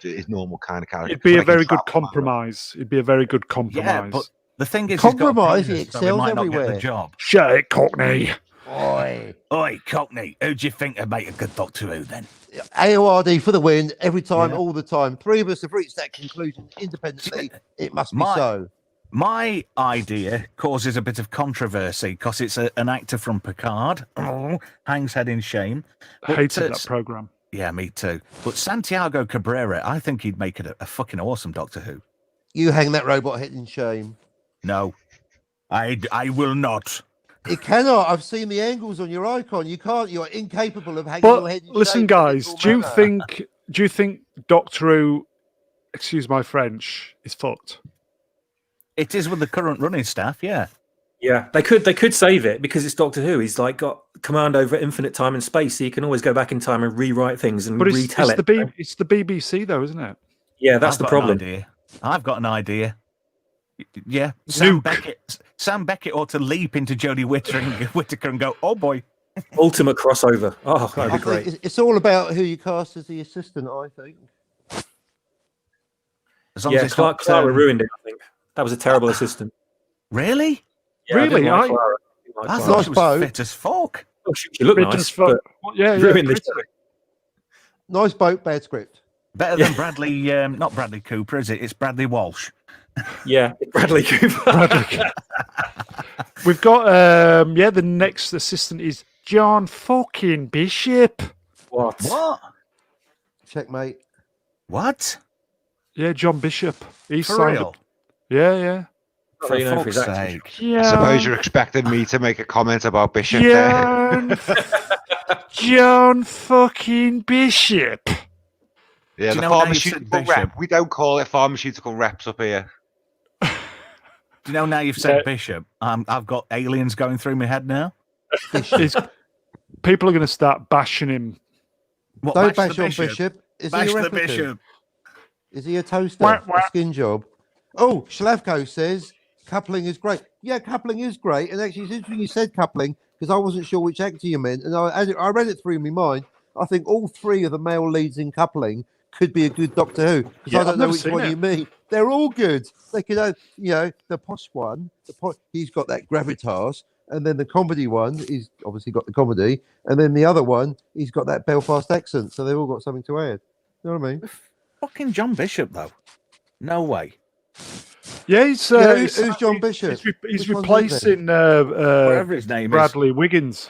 his normal kind of character. It'd be a Like very in good Travel Man. compromise. It'd be a very good compromise. Yeah, but the thing is, Compromise, he he's got a penis, so he excels might not get everywhere. the job. Shut it, Cockney. Oi. Oi, Cockney, who do you think would make a good Doctor Who then? AORD for the win every time, Yeah. all the time. Three of us have reached that conclusion independently. It must be My- so. My idea causes a bit of controversy because it's an actor from Picard. Oh, hangs head in shame. But, Hated that program. Yeah, me too. But Santiago Cabrera, I think he'd make it a fucking awesome Doctor Who. You hang that robot head in shame. No, I will not. It cannot. I've seen the angles on your icon. You can't. You are incapable of hanging your But head in listen, shame. guys, do you think Doctor Who, excuse my French, is fucked? It is with the current running staff, yeah. Yeah, they could save it because it's Doctor Who. He's like got command over infinite time and space, so you can always go back in time and rewrite things and But retell it. it's the BBC though, isn't it? Yeah, that's I've the got problem. An idea. I've got an idea. Yeah, Nuke. Sam Beckett ought to leap into Jodie Whittaker and go, "Oh boy." Ultimate crossover. Oh, that'd I be think great. it's all about who you cast as the assistant. I think. As long Yeah, as it's not, Clara ruined it. I think that was a terrible assistant. Really? Yeah, I didn't Really? like Clara. I thought Clara. she was Nice fit as fuck. Oh, she looked Fit nice, as fuck. but Yeah, ruined the pretty. show. Nice boat, bad script. Better Yeah. than Bradley, not Bradley Cooper, is it? It's Bradley Walsh. Yeah, Bradley Cooper. We've got the next assistant is John fucking Bishop. What? Checkmate. What? Yeah, John Bishop. He's For signed real? up. Yeah. Not For really known for fuck's his acting. sake. I suppose you're expecting me to make a comment about Bishop there. John fucking Bishop. Yeah, Do you the know now you've said pharmaceutical Bishop? rep. We don't call it pharmaceutical reps up here. Do you know now you've said Yeah. Bishop? I've got aliens going through my head now. People are going to start bashing him. What, Don't bash bash the on Bishop? Bishop. Is Bash he a the replicant? Bishop. Is he a toaster? Wah, wah. A skin job? Oh, Schlavko says coupling is great. Yeah, coupling is great. And actually, it's interesting you said coupling because I wasn't sure which actor you meant. And I read it through my mind. I think all three of the male leads in coupling could be a good Doctor Who because Yeah, I don't I've know never which seen one it. you mean. They're all good. They could have, the posh one. He's got that gravitas. And then the comedy one, he's obviously got the comedy. And then the other one, he's got that Belfast accent. So they've all got something to add. You know what I mean? Fucking John Bishop, though. No way. Yeah, he's, who's John Bishop? He's Which one's replacing Whatever his name Bradley Wiggins.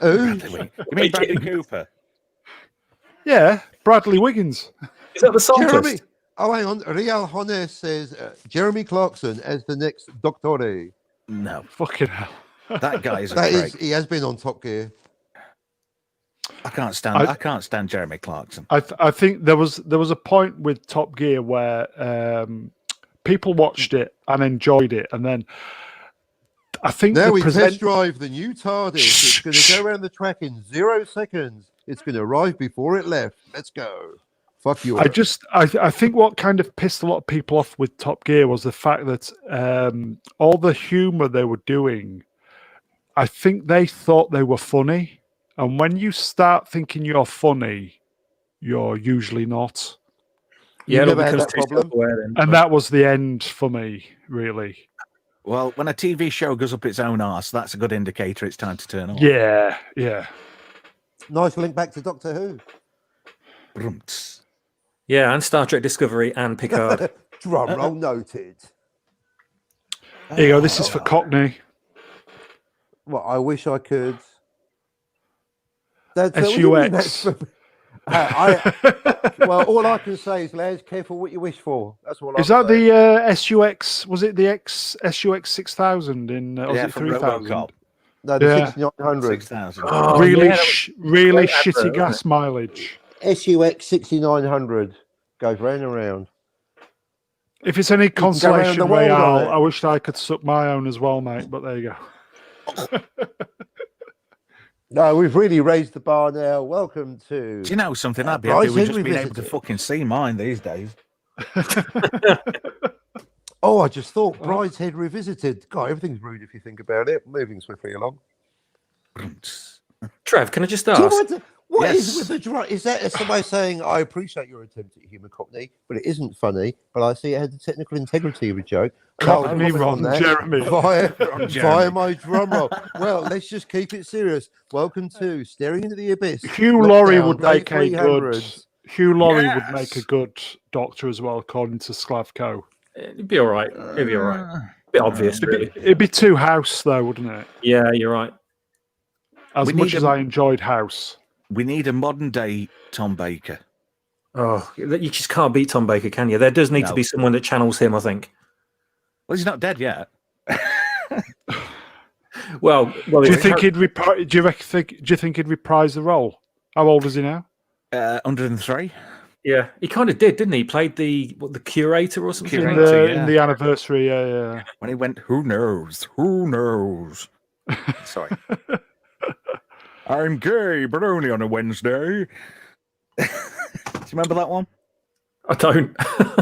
Who? is. You mean Bradley Cooper? Yeah, Bradley Wiggins. Is that the Jeremy. scientist? Oh, hang on. Real Hones says Jeremy Clarkson as the next Doctor. No. Fucking hell. That guy is a That prick. is, he has been on Top Gear. I can't stand Jeremy Clarkson. I think there was a point with Top Gear where people watched it and enjoyed it, and then I think Now the we present- test drive the new TARDIS. It's going to go around the track in 0 seconds. It's going to arrive before it left. Let's go. Fuck you. I think what kind of pissed a lot of people off with Top Gear was the fact that all the humor they were doing, I think they thought they were funny, and when you start thinking you're funny, you're usually not. Yeah, You it never had becomes that too problem? self-aware then. And that was the end for me, really. Well, when a TV show goes up its own arse, that's a good indicator it's time to turn off. Yeah. Nice link back to Doctor Who. Brumts. Yeah, and Star Trek Discovery and Picard. Drum roll noted. Here you go. This is for Cockney. Well, I wish I could. What do SUX. you mean that's for- well, all I can say is, lads, careful what you wish for. That's all. Is that the SUX? Was it the SUX 6000 in? Or was Yeah, it from 3000? RoboCop. No, the Yeah. 6900. 6,000. Oh, Really, yeah, that really great shitty advert, gas mileage. SUX 6900 goes round and round. If it's any can go around consolation, the world on Real, it. I wish I could suck my own as well, mate. But there you go. No, we've really raised the bar now. Welcome to. Do you know something? I'd be Bryce happy with Henry just being able to visited. fucking see mine these days. Oh, I just thought Brideshead Revisited. God, everything's rude if you think about it. Moving swiftly along. Brumts. Trev, can I just Do you ask? want to- What is Yes. with the drum? Is that somebody saying, I appreciate your attempt at humour, Cockney, but it isn't funny, but I see it has the technical integrity of a joke. And I'll Cockney comment on wrong, that Jeremy. Via Jeremy. my drum roll. Well, let's just keep it serious. Welcome to Staring into the Abyss. Hugh Laurie would Lockdown, make a late good. 300s. Hugh Laurie would Yes. make a good Doctor as well, according to Sklavko. It'd be all right. It'd be all right. A bit obvious, really. It'd be too House, though, wouldn't it? Yeah, you're right. As We much need as a- I enjoyed House. We need a modern day Tom Baker. Oh, you just can't beat Tom Baker, can you? There does need to No. be someone that channels him, I think. Well, he's not dead yet. Well, Do you think he'd reprise the role? How old is he now? 103. Yeah, he kind of did, didn't he? He played the curator or something. In Curator. the, yeah. in the anniversary, yeah. When he went, who knows? Who knows? Sorry. I'm gay, but only on a Wednesday. Do you remember that one? I don't.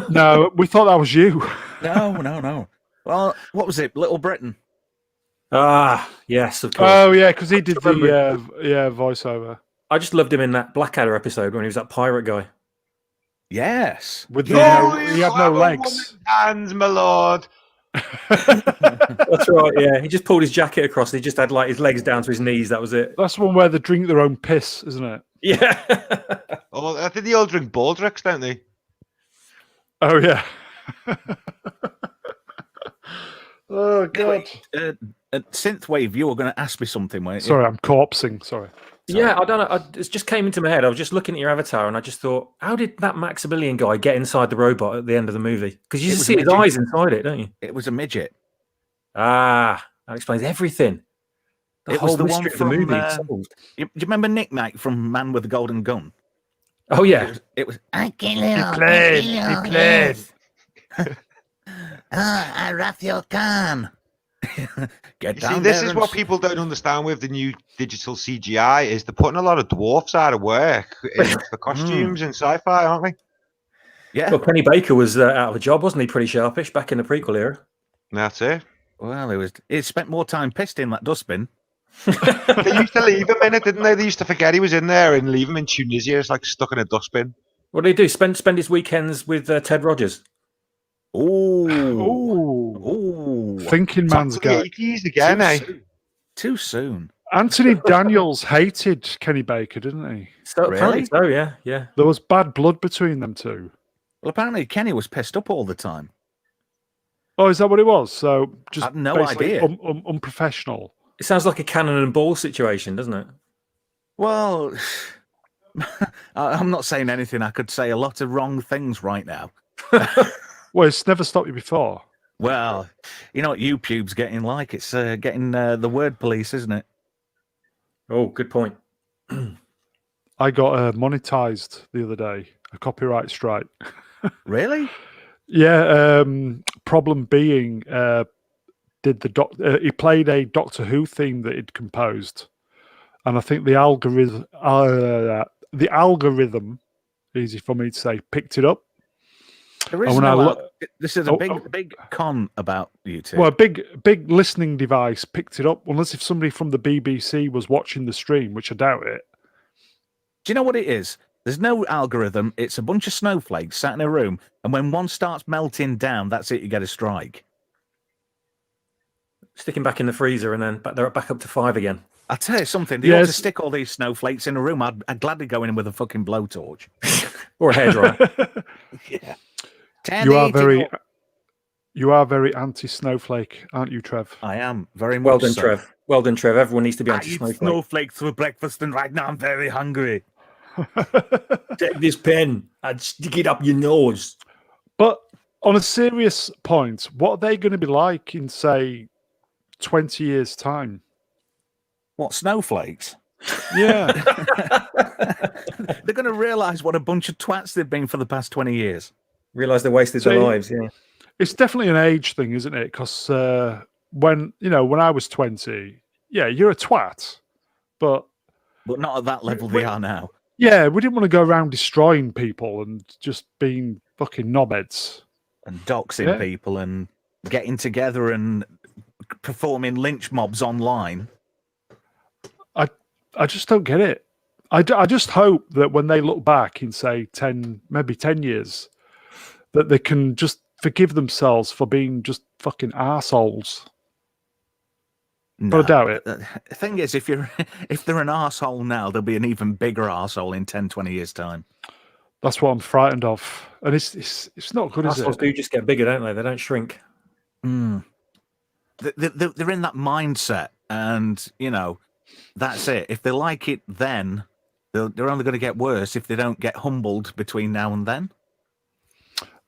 No, we thought that was you. No. Well, what was it? Little Britain. Ah, yes, of course. Oh yeah, because he did the remember. voiceover I just loved him in that Blackadder episode when he was that pirate guy. Yes. with No, he had no have a legs. woman's hands, my lord. That's right. Yeah, he just pulled his jacket across. And he just had like his legs down to his knees. That was it. That's the one where they drink their own piss, isn't it? Yeah. Oh, I think they all drink Baldricks, don't they? Oh yeah. Oh god. Synthwave, you were going to ask me something, weren't you? Sorry, I'm corpsing. Sorry. Yeah, I don't know. It just came into my head. I was just looking at your avatar, and I just thought, how did that Maximilian guy get inside the robot at the end of the movie? Because you It just was see his midget. eyes inside it, don't you? It was a midget. Ah, that explains everything. The It whole was the mystery one of the from. movie Do solved. you remember Nick Knight from Man with the Golden Gun? Oh yeah, It was. He played. Raphael Khan. Get You down see, this there is and what people don't understand with the new digital CGI is they're putting a lot of dwarfs out of work for costumes and sci-fi, aren't they? Yeah. well, Penny Baker was out of a job, wasn't he? Pretty sharpish back in the prequel era. That's it. Well, he spent more time pissed in that dustbin. They used to leave him in it, didn't they? They used to forget he was in there and leave him in Tunisia, it's like stuck in a dustbin. What did he do? Spend his weekends with Ted Rogers. Ooh. Ooh. Ooh. Thinking Back man's to the guy. 80s again, eh? Too soon. Anthony Daniels hated Kenny Baker, didn't he? So apparently, Really? so yeah. There was bad blood between them two. Well, apparently Kenny was pissed up all the time. Oh, is that what it was? So just I had no basically idea. Unprofessional. It sounds like a cannon and ball situation, doesn't it? Well, I'm not saying anything. I could say a lot of wrong things right now. Well, it's never stopped you before. Well, you know what YouTube's getting like? It's getting the word police, isn't it? Oh, good point. I got monetized the other day, a copyright strike. Really? Yeah. Problem being, did he played a Doctor Who theme that he'd composed, and I think the algorithm, easy for me to say, picked it up. There is And when no this is a Oh, big con about YouTube. Well, a big listening device picked it up, unless if somebody from the BBC was watching the stream, which I doubt it. Do you know what it is? There's no algorithm. It's a bunch of snowflakes sat in a room, and when one starts melting down, that's it. You get a strike. Sticking back in the freezer and then they're back up to 5 again. I'll tell you something. They ought to Yes. stick all these snowflakes in a room. I'd gladly go in with a fucking blowtorch. Or a hairdryer. Yeah. You are very anti-snowflake, aren't you, Trev? I am very much Well done, so. Trev. Well done, Trev. Everyone needs to be I eat anti-snowflake. snowflakes for breakfast, and right now I'm very hungry. Take this pen and stick it up your nose. But on a serious point, what are they going to be like in, say, 20 years' time? What, snowflakes? Yeah. They're going to realise what a bunch of twats they've been for the past 20 years. Realise they wasted their lives, yeah. It's definitely an age thing, isn't it? Because when I was 20, yeah, you're a twat, but not at that level they are now. Yeah, we didn't want to go around destroying people and just being fucking knobheads and doxing people and getting together and performing lynch mobs online. I just don't get it. I just hope that when they look back in, say, 10 years, that they can just forgive themselves for being just fucking arseholes. No, but I doubt it. The thing is, if they're an arsehole now, they'll be an even bigger arsehole in 10, 20 years' time. That's what I'm frightened of. And it's not good, is it? Arseholes do just get bigger, don't they? They don't shrink. Mm. They're in that mindset, and, that's it. If they like it then, they're only going to get worse if they don't get humbled between now and then.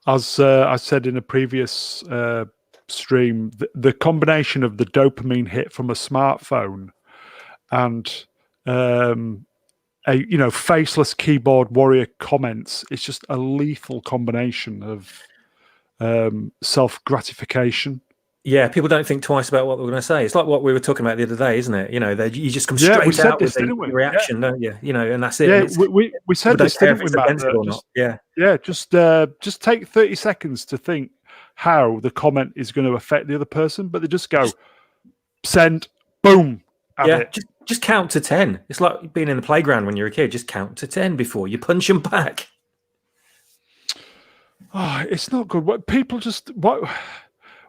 As I said in a previous stream, the combination of the dopamine hit from a smartphone and a faceless keyboard warrior comments, it's just a lethal combination of self-gratification. Yeah, people don't think twice about what they're going to say. It's like what we were talking about the other day, isn't it? You just come straight out with the reaction, don't you? And that's it. Yeah, we said this, didn't we, Matt? Just take 30 seconds to think how the comment is going to affect the other person, but they just go, send, boom. Yeah, just count to 10. It's like being in the playground when you're a kid. Just count to 10 before you punch them back. Oh, it's not good. What people just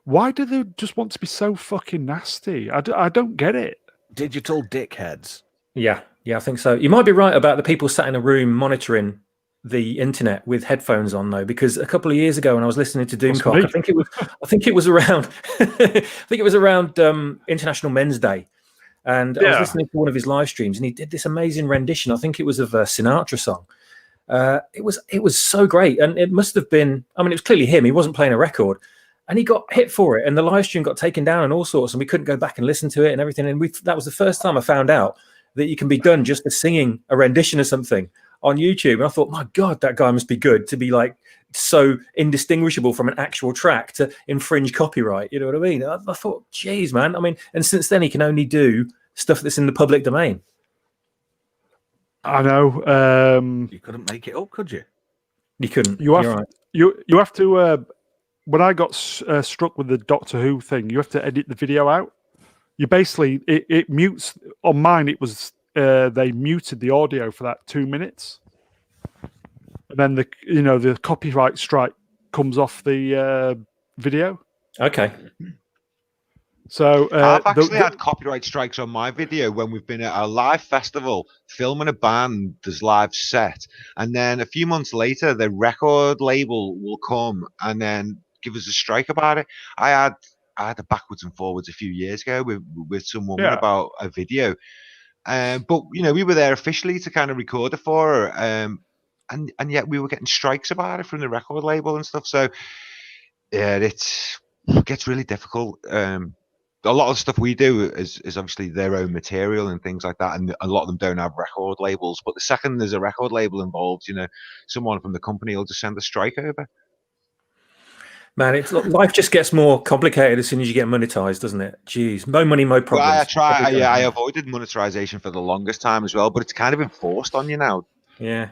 why do they just want to be so fucking nasty? I don't get it. Digital dickheads. Yeah, I think so. You might be right about the people sat in a room monitoring the internet with headphones on, though, because a couple of years ago when I was listening to Doomcock, I think it was around International Men's Day. And I was listening to one of his live streams, and he did this amazing rendition. I think it was of a Sinatra song. It was so great, and it must have been. I mean, it was clearly him. He wasn't playing a record, and he got hit for it. And the live stream got taken down and all sorts, and we couldn't go back and listen to it and everything. And that was the first time I found out that you can be done just for singing a rendition of something on YouTube. And I thought, my God, that guy must be good to be like so indistinguishable from an actual track to infringe copyright. You know what I mean? I thought, geez, man. I mean, and since then he can only do stuff that's in the public domain. I know. You couldn't make it up, could you? You couldn't. You have, You're right. you have to. When I got struck with the Doctor Who thing, you have to edit the video out. You basically it mutes. On mine, it was they muted the audio for that 2 minutes, and then the copyright strike comes off the video. Okay. So I've actually had copyright strikes on my video when we've been at a live festival filming a band's live set, and then a few months later, the record label will come and then give us a strike about it. I had a backwards and forwards a few years ago with some woman about a video, but we were there officially to kind of record it for her, and yet we were getting strikes about it from the record label and stuff. So yeah, it gets really difficult. A lot of stuff we do is obviously their own material and things like that, and a lot of them don't have record labels. But the second there's a record label involved, someone from the company will just send a strike over. Man, life just gets more complicated as soon as you get monetized, doesn't it? Jeez, no money, no problems. Well, I avoided monetization for the longest time as well, but it's kind of enforced on you now. Yeah,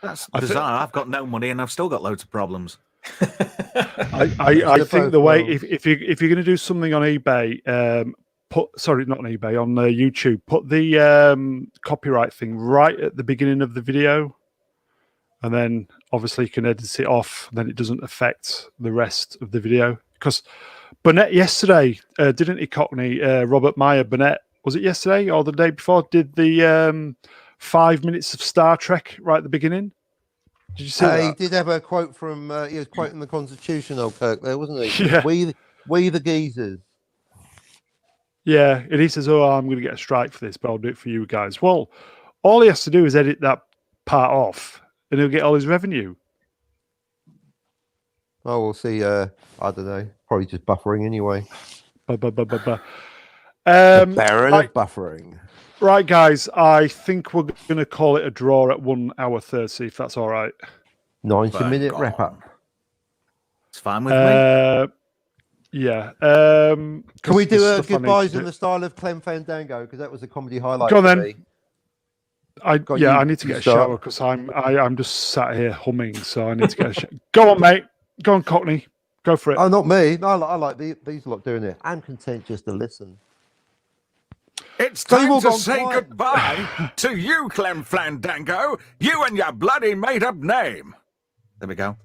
that's bizarre. I've got no money and I've still got loads of problems. I think the way if you're going to do something on eBay, on YouTube, put the copyright thing right at the beginning of the video, and then obviously you can edit it off. Then it doesn't affect the rest of the video. Because Burnett yesterday, didn't he, Cockney? Robert Meyer Burnett, was it yesterday or the day before? Did the 5 minutes of Star Trek right at the beginning? Did you see that? He did have a quote from. He was quoting the Constitution, old Kirk, there, wasn't he? Yeah. We the geezers. Yeah, and he says, "Oh, I'm going to get a strike for this, but I'll do it for you guys." Well, all he has to do is edit that part off, and he'll get all his revenue. Oh, we'll see. I don't know. Probably just buffering anyway. The Baron of buffering. Right, guys. I think we're going to call it a draw at 1 hour 30, if that's all right. 90-minute wrap up. It's fine with me. Yeah. Can we do goodbyes in the style of Clem Fandango? Because that was a comedy highlight. Go on then. Me. I need to get a shower because I'm just sat here humming, so I need to get a shower. Go on, mate. Go on, Cockney. Go for it. Oh, not me. No, I like these lot doing it. I'm content just to listen. It's time to say goodbye to you, Clem Fandango. You and your bloody made-up name. There we go.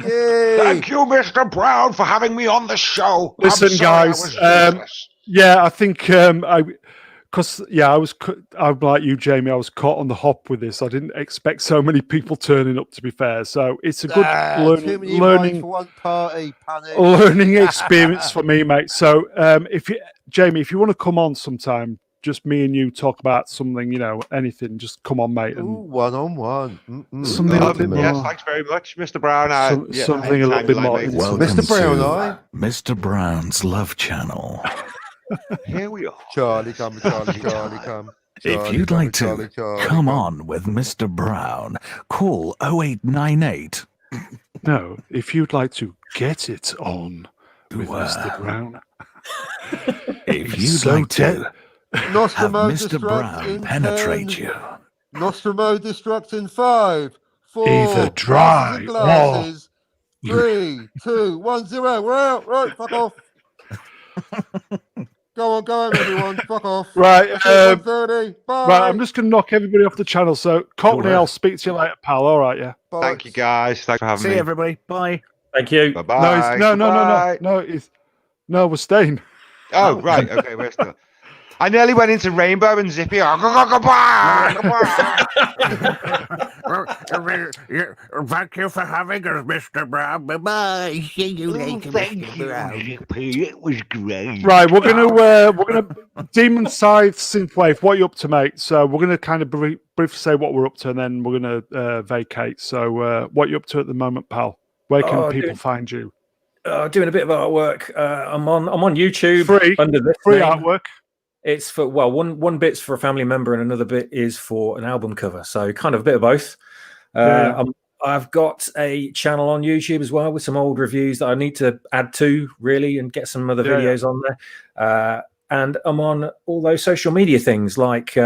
Yay. Thank you, Mr. Brown, for having me on the show. Listen, guys. I think I'm like you, Jamie. I was caught on the hop with this. I didn't expect so many people turning up. To be fair, so it's a good learning for one party, panic. Learning experience for me, mate. So, Jamie, if you want to come on sometime, just me and you talk about something, anything. Just come on, mate. And one-on-one. Something a little bit more. Yes, thanks very much, Mr. Brown. Something a little bit more. Welcome Mr. Brown, Mr. Brown's Love Channel. Here we are. Charlie, come. If you'd like to come on with Mr. Brown, call 0898. No, if you'd like to get it on with Mr. Brown. If you'd like to have Nostromo Mr. Brown penetrate you. Nostromo destruct in 5, 4. Either dry glasses, 3, 2, 1, 0. We're out. Right, fuck off. Go on, everyone. Fuck off. Right, 1:30. Bye. Right, I'm just going to knock everybody off the channel. So, Cockney, Sure. I'll speak to you later, pal. All right, yeah. Thank you, guys. Thanks for having See me. you, everybody. Bye. Thank you. Bye-bye. No, we're staying. Oh, right. Okay, we're still. I nearly went into Rainbow and Zippy. Thank you for having us, Mr. Brown. Bye-bye. See you later, Mr. Brown. It was great. Right, we're gonna Demon Scythe Synthwave. What are you up to, mate? So we're gonna kind of briefly say what we're up to, and then we're gonna vacate. So what are you up to at the moment, pal? Where can people find you? Doing a bit of artwork. I'm on YouTube. Free under this free name. artwork. It's for one bit's for a family member and another bit is for an album cover. So kind of a bit of both. I've got a channel on YouTube as well with some old reviews that I need to add to really and get some other videos on there. And I'm on all those social media things like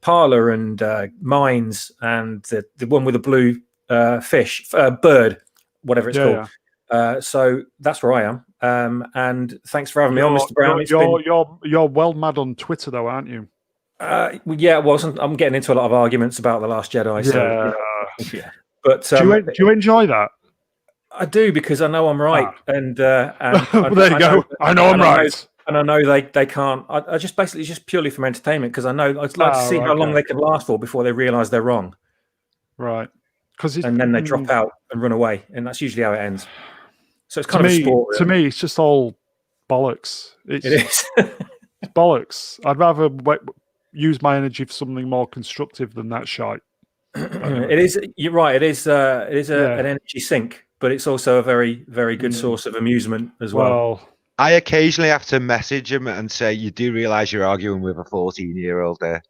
Parler and Minds and the one with the blue bird, whatever it's called. So that's where I am. And thanks for having me on, Mr. Brown. You're well mad on Twitter, though, aren't you? Yeah, it wasn't. I'm getting into a lot of arguments about The Last Jedi. So, yeah. But do you enjoy that? I do because I know I'm right, and well, there you go. I know I'm right, and I know they can't. I just basically just purely from entertainment because I know I'd like to see how long they can last for before they realise they're wrong. Right. And then they drop out and run away, and that's usually how it ends. So it's kind of a sport. Really. To me, it's just all bollocks. It is. It's bollocks. I'd rather use my energy for something more constructive than that shite. It is. You're right. It is. An energy sink, but it's also a very, very good source of amusement as well. I occasionally have to message him and say, "You do realise you're arguing with a 14-year-old there."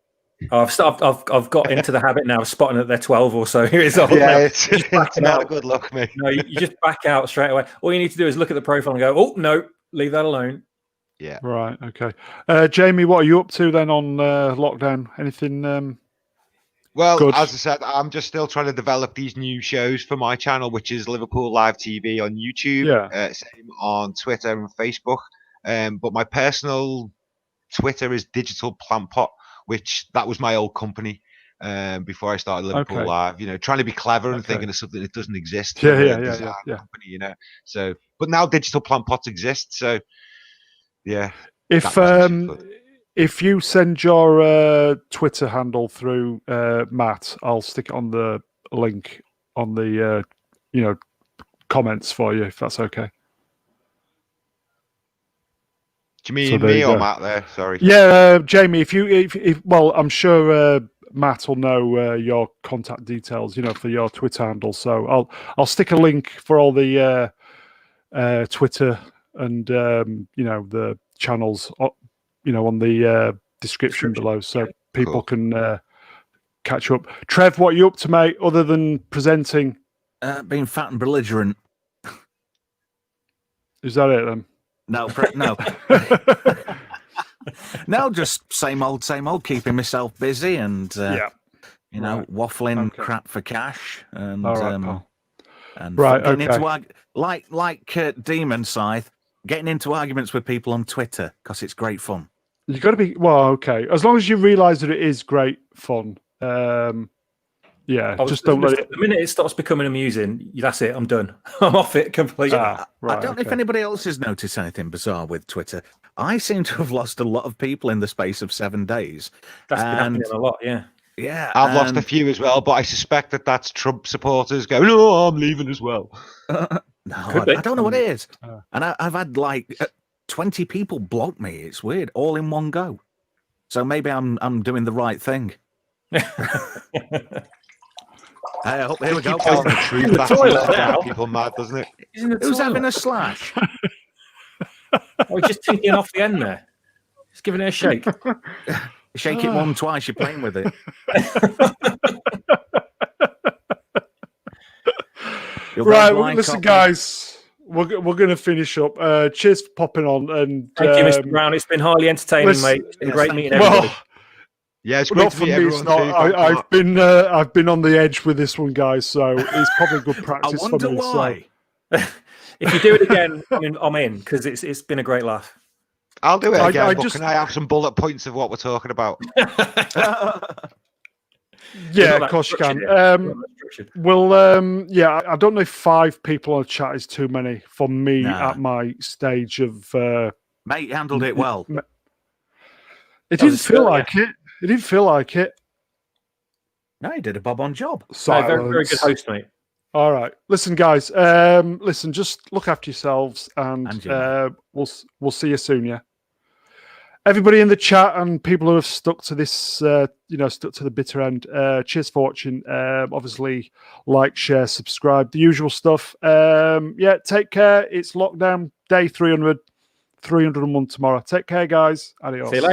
I've got into the habit now of spotting that they're 12 or so years old. Yeah, it's not a good look, mate. No, you just back out straight away. All you need to do is look at the profile and go, "Oh no, leave that alone." Yeah. Right. Okay. Jamie, what are you up to then on lockdown? Anything? Well, good? As I said, I'm just still trying to develop these new shows for my channel, which is Liverpool Live TV on YouTube, same on Twitter and Facebook. But my personal Twitter is Digital Plant Pot, which that was my old company before I started Liverpool Live. You know, trying to be clever and thinking of something that doesn't exist. Yeah. Company, you know. So, but now Digital Plant Pot exists. So, yeah. If you send your Twitter handle through Matt, I'll stick it on the link on the comments for you, if that's okay. Do you mean me or Matt there? Sorry. Yeah, Jamie, if I'm sure Matt will know your contact details, for your Twitter handle. So I'll stick a link for all the Twitter and the channels, on the description below, so people can catch up. Trev, what are you up to, mate? Other than presenting, being fat and belligerent. Is that it then? No. No, just same old, keeping myself busy and waffling crap for cash and getting into like Demon Scythe, getting into arguments with people on Twitter because it's great fun. You got to be as long as you realise that it is great fun. Just don't let it. The minute it starts becoming amusing, that's it. I'm done. I'm off it completely. I don't know if anybody else has noticed anything bizarre with Twitter. I seem to have lost a lot of people in the space of 7 days. That's been happening a lot, yeah. Yeah, I've lost a few as well, but I suspect that's Trump supporters going, "No, I'm leaving as well." I don't know what it is. And I've had 20 people block me. It's weird, all in one go. So maybe I'm doing the right thing. Here we go. The truth, that's what people mad, doesn't it? Who's having a slash? He's just tinking off the end there. Just giving it a shake. Shake it once, twice. You're playing with it. Right, listen, guys. We're going to finish up. Cheers for popping on. And thank you, Mr. Brown. It's been highly entertaining, mate. It's been great meeting everybody. Yeah, it's great to meet everyone. I've been on the edge with this one, guys. So it's probably good practice for me. I wonder why. If you do it again, I'm in because it's been a great laugh. I'll do it I again, but just- can I have some bullet points of what we're talking about? Yeah, Not of course you can. structured, yeah. Not that structured. Well, yeah, I don't know if 5 people on the chat is too many for me Nah. at my stage of. Mate handled it well. It That was didn't a feel skill, like it. It didn't feel like it. No, he did a bob on job. No, very, very good Silence. host, mate. All right, listen, guys. Listen, just look after yourselves, And and you, mate. we'll see you soon. Yeah. Everybody in the chat and people who have stuck to this, stuck to the bitter end. Cheers for watching. Obviously, like, share, subscribe, the usual stuff. Yeah, take care. It's lockdown day 300, 301 tomorrow. Take care, guys. Adios. See you later.